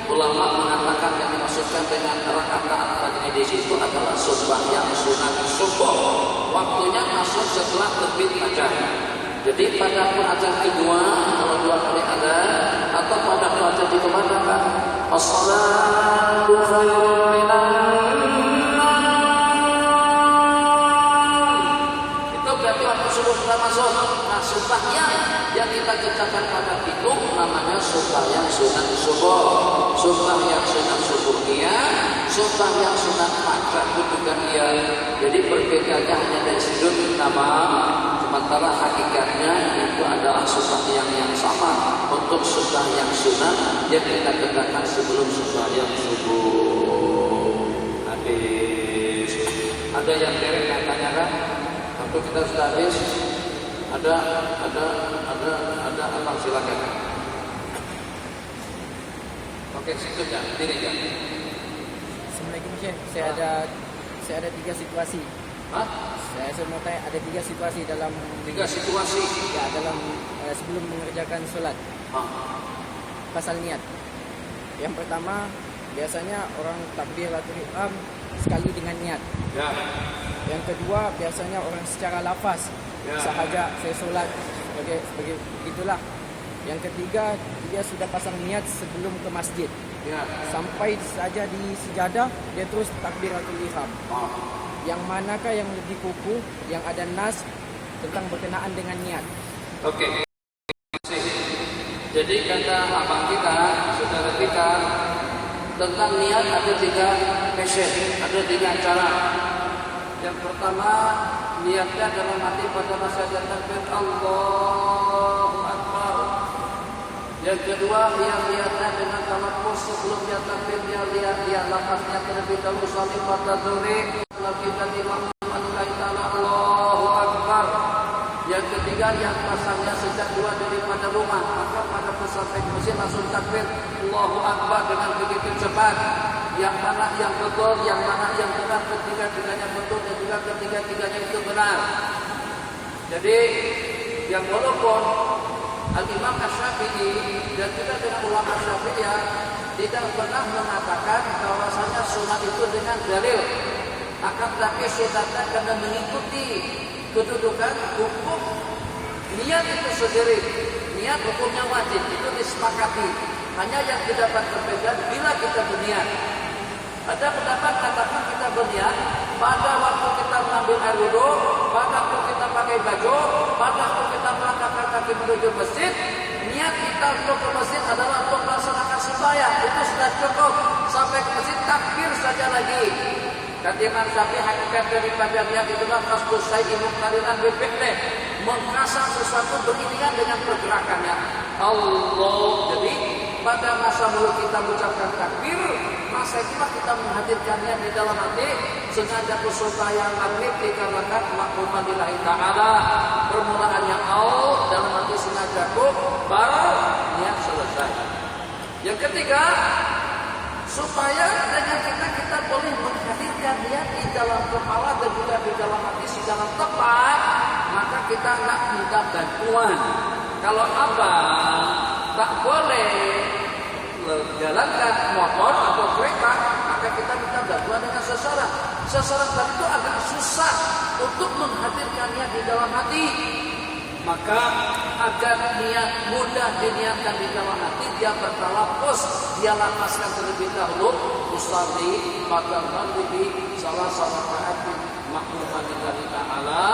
Ulama mengatakan yang dimaksudkan dengan rakaat al-fajri di situ adalah sembahyang sunat subuh. Waktunya masuk setelah terbit fajar. Jadi pada azan kedua, kalau 2 kali azan, atau pada azan di kemana? As-salatu khairun minan nawm. Itu berarti waktu subuh sudah masuk. Nah, sembahyang yang kita kerjakan pada itu namanya sembahyang sunat subuh. Sembahyang sunat subuhnya, sembahyang sunat maghrib itu juga dia. Jadi perbedaannya hanya dari sudut nama, sementara hakikatnya itu adalah sembahyang yang sama. Untuk sembahyang sunat yang kita kerjakan sebelum sembahyang subuh. Habis. Ada yang derek katanya kan? Waktu kita sudah habis, ada apa, silakan. Oke, situ ya, diri ya. Assalamualaikum Syekh, saya ada 3 situasi. Hah? Saya mau tanya, ada 3 situasi dalam 3 situasi. ya dalam sebelum mengerjakan sholat. Pasal niat. Yang pertama, biasanya orang takbiratul ihram sekali dengan niat. Ya. Yang kedua, biasanya orang secara lafaz sahaja saya solat sebagai itulah. Yang ketiga, dia sudah pasang niat sebelum ke masjid. Ya. Sampai saja di sejadah dia terus takbiratul ihram. Yang manakah yang lebih kukuh, yang ada nas tentang berkenaan dengan niat? Oke. Jadi kata abang kita, saudara kita, tentang niat ada 3 fashion, ada 3 cara. Yang pertama, niatnya dalam hati pada masa takbir Allahu Akbar. Yang kedua, niatnya dengan talaffuz sebelum dia takbir, dia lafaznya terlebih dahulu salli pada dzuri, kalau kita imam Allahu Akbar. Yang ketiga, yang pasangnya sejak 2 daripada rumah, maka pada sampai ke masjid langsung takbir Allahu Akbar dengan begitu cepat. Yang mana yang betul, yang mana yang benar, ketiga-tiganya betul dan juga ketiga-tiganya itu benar. Jadi yang walaupun Al-Imam Asy-Syafi'i dan juga dengan ulama Syafi'iyah tidak pernah mengatakan bahwasanya sunat itu dengan dalil, akan tetapi sunatnya karena mengikuti kedudukan hukum niat itu sendiri. Niat hukumnya wajib, itu disepakati. Hanya yang didapat berbeda bila kita berniat. Ada pendapat katakan kita berniat pada waktu kita mengambil air wudhu, pada waktu kita pakai baju, pada waktu kita melangkahkan kaki menuju masjid. Niat kita untuk ke masjid adalah untuk melaksanakan sembahyang. Itu sudah cukup. Sampai ke masjid takbir saja lagi. Kata Imam Syafi'i, hakikat daripada niat itulah qasdu syai'in muqtarinan bil fi'lih, mengasah sesuatu beriringan dengan pergerakannya. Allah. Jadi pada masa mulut kita mengucapkan takbir, masa itulah kita menghadirkannya di dalam hati. Sengaja sembahyang maghrib dikarenakan makluman lillahi ta'ala, permulaan yang Allah dalam hati sengaja baru niat selesai. Yang ketiga, supaya dengan kita boleh menghadirkan niat di dalam kepala dan juga di dalam hati secara tepat, maka kita nak minta bantuan. Kalau abang tak boleh jalankan motor atau kereta, maka kita minta bantuan dengan seseorang. Seseorang tadi itu agak susah untuk menghadirkannya di dalam hati. Maka agar niat mudah diniatkan di dalam hati, dia bertalafuz, dia lafazkan terlebih dahulu usalli pada maghribi salah rakaat makmuman lillahi ta'ala,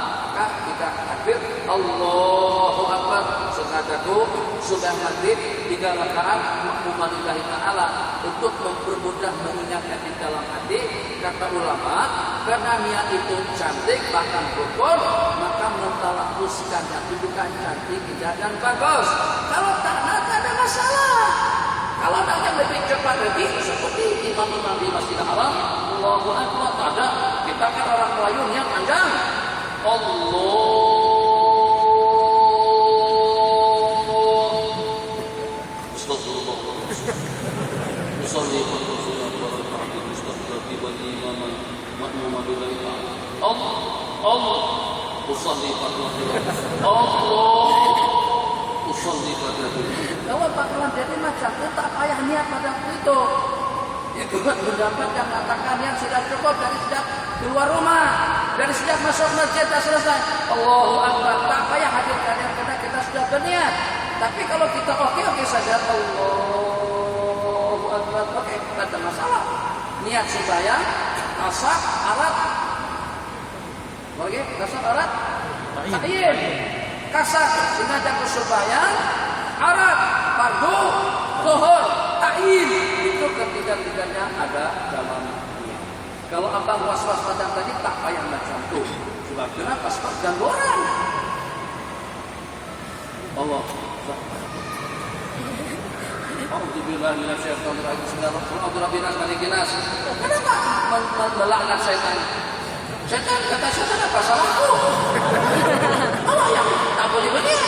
maka kita takbir Allahu Akbar, senadaku sudah maghrib 3 rakaat makmuman lillahi ta'ala, untuk mempermudah mengingatkan di dalam hati. Kata ulama, karena niat itu cantik bahkan rukun, maka mentalafuzkan itu bukan cantik, indah dan bagus. Kalau tak ada masalah. Kalau ada yang lebih cepat lagi, seperti imam-imam di Masjidil Haram, Allahu Akbar, tak ada. Kita kan orang Melayu niat panjang. Allah. Kalau bakalan jadi macam itu tak payah niat pada waktu itu. Ya juga pendapat yang mengatakan yang sudah cukup dari sejak keluar rumah, dari sejak masuk masjid dah selesai. Allahu Akbar, tak payah hadirkan yang karena kita sudah berniat. Tapi kalau kita oke saja, Allahu Akbar, oke, tak ada masalah. Niat sembahyang, kasar, alat. Oke, kasar, alat. ta'yin. Kasar sengaja bersembahyang, Arab, fardu, zuhur, ta'yin. Itu ketiga-tiganya ada dalam niat. Kalau abang was-was macam tadi tak payah macam itu. Sebab kenapa? Sebab ganggu orang. Allah. Alhamdulillah minasyaitonirrajim. Bismillahirrahmanirrahim. Kenapa melaknat setan? Setan kata setan apa salahku? Allah yang tak boleh berniat.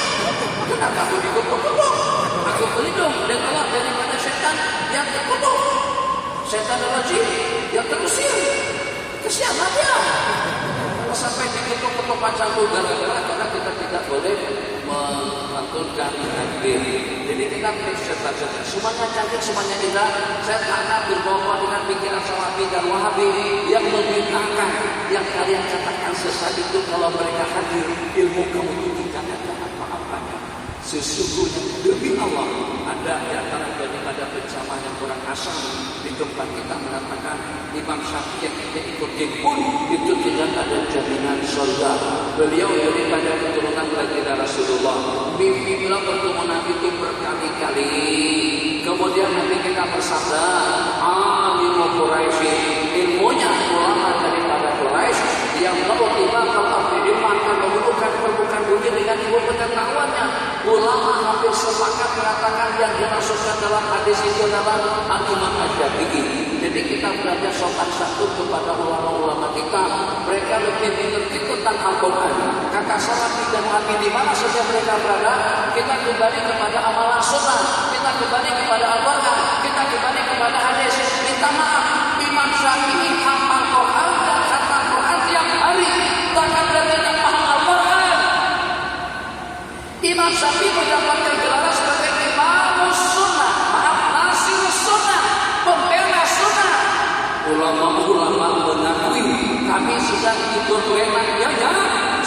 Kenapa aku dikutuk-kutuk? Aku berlindung dan Allah daripada setan yang terkutuk. Setan rajim yang terusir. Kesianlah dia. Kalau sampai dikutuk-kutuk macam itu gara-gara karena kita tidak boleh mengaturkan takdir. Jadi kita periksa semuanya cantik, semuanya indah. Saya tak berbawa dengan pikiran Salafi dan Wahabi yang membintangkan yang kalian katakan sesat itu kalau mereka hadir ilmu kamu itu tidak ada apa-apanya. Sesungguhnya demi Allah ada di antara daripada pencamah yang kurang asam di tempat kita mengatakan Imam Syafi'i yang kita ikuti pun itu tidak ada jaminan surga. Beliau daripada keturunan baginda Rasulullah. Mimpi beliau bertemu Nabi itu berkali-kali. Kemudian Nabi kita bersabda, Alimu Quraisy, ilmunya ulama daripada Quraisy yang tiba kalau ilmu akan memerlukan perbukaan dunia dengan ilmu pengetahuannya. Ulama hampir sepakat mengatakan yang dimasukkan dalam hadis itu adalah Al-Imam Asy-Syafi'i. Jadi kita belajar sopan satu kepada ulama-ulama kita. Mereka lebih mengerti tentang Al-Quran. Kakak Salafi dan Wahabi di mana saja mereka berada, kita kembali kepada amalan sunnah, kita kembali kepada Al-Quran, kita kembali kepada hadis. Minta maaf, Imam Syafi'i hafal Quran dan khatam Quran tiap hari. Bahkan dia tidak paham Al-Quran. Imam Syafi'i mendapatkan gelar sebagai Imam Sunnah, Nasir Sunnah, pembela Sunnah. Ulama-ulama mengakui kami sedang diperwenangnya,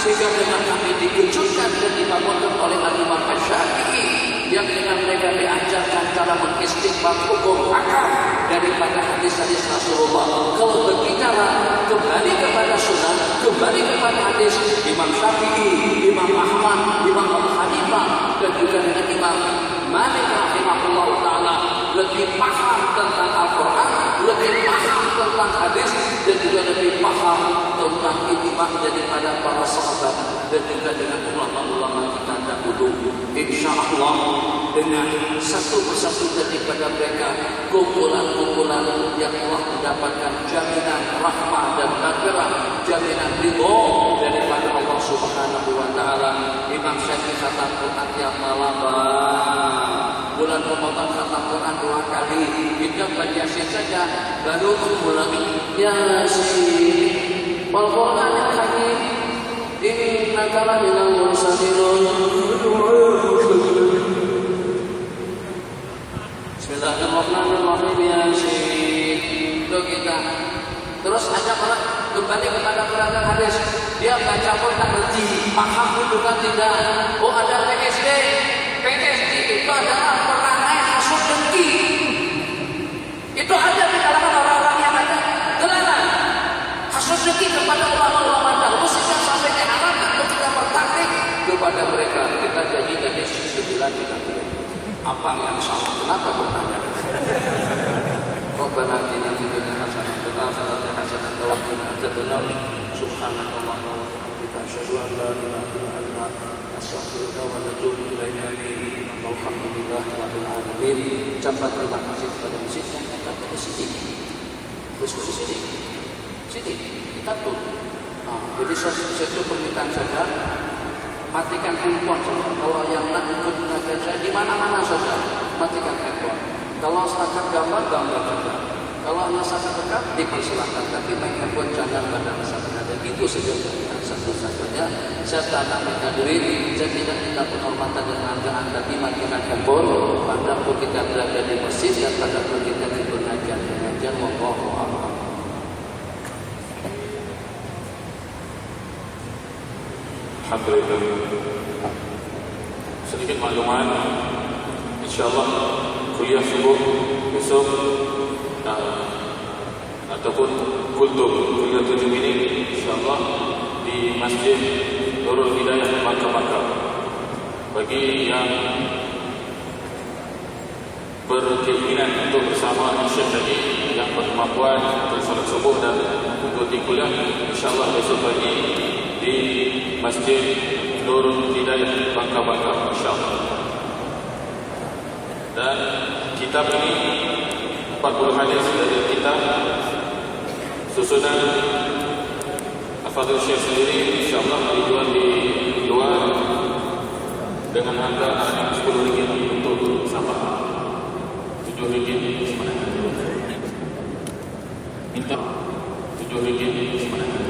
sehingga dengan kami dikejutkan dan dibangunkan oleh Imam Asy-Syafi'i yang dengan mereka diajarkan cara mengistinbat hukum akal daripada hadis-hadis Rasulullah. Kalau berbicara kembali kepada sunnah, kembali kepada hadis, Imam Syafi'i, Imam Ahmad, Imam Abu Hanifah dan juga dengan Imam Malik rahimahullah ta'ala lebih paham tentang Al-Quran, lebih paham tentang hadis dan juga lebih paham tentang ijma' daripada para sahabat dan juga dengan ulama-ulama kita dahulu. InsyaAllah dengan satu persatu daripada mereka kumpulan-kumpulan yang telah mendapatkan jaminan rahmah dan maghfirah, jaminan ridho daripada Allah Subhanahu wa taala. Imam Syafi'i khatam Quran tiap malam. Bulan Ramadan khatam Quran 2 kali. Kita baca Yasin saja baru pulang Yasin. Wal Qur'anil Hakim innaka laminal mursalin. Bismillahirrahmanirrahim. Yasin. Itu kita. Terus ada orang kembali kepada Quran dan hadis. Dia baca pun tak ngerti, paham pun juga tidak. Oh ada PSD. PSD itu adalah perangai hasud dengki. Itu ada di kalangan orang-orang yang ada gelaran hasud dengki kepada ulama-ulama dahulu sehingga sampai diharapkan untuk kita bertaktik kepada mereka. Kita jadi dari sebilan kita. Apa yang salah? Kenapa bertanya? Rabbana atina fid dunya hasanah wa fil akhirati hasanah wa qina adzabannar. Subhanallah wa bihamdihi asyhadu an la ilaha illa anta astaghfiruka wa atubu ilaik. Alhamdulillahirabbil alamin. Ucapkan terima kasih kepada masjid yang kita di sini. Diskusi sini. Sini kita tuh. Jadi satu permintaan saja. Matikan handphone saja. Kalau yang nak ikut mengajar saya di mana-mana saja, matikan handphone. Kalau setakat gambar saja. Kalau masalah dekat dipersilakan, tapi main handphone jangan pada masa sengaja. Itu saja satu-satunya. Saya tak minta duit, saya tidak minta penghormatan dan penghargaan, tapi matikan handphone. Pada pun kita berada di masjid dan pada pun kita ikut mengajar. Wallahu a'lam. Alhamdulillah. Sedikit maklumat, InsyaAllah kuliah subuh besok ataupun kultum kuliah 7 ini InsyaAllah di Masjid Nurul Hidayah Bangka-Bangka. Bagi yang berkeinginan untuk bersama Syekh tadi, yang berkemampuan untuk salat subuh dan mengikuti kuliah, insyaAllah besok pagi di Masjid Nurul Hidayah Bangka-Bangka, insyaAllah. Dan kitab ini 40 hadis dari kitab susunan Al-Fadhil Syekh sendiri, insyaAllah dijual di luar dengan harga RM10 untuk sampah, RM7 sebenarnya. Minta RM7 sebenarnya.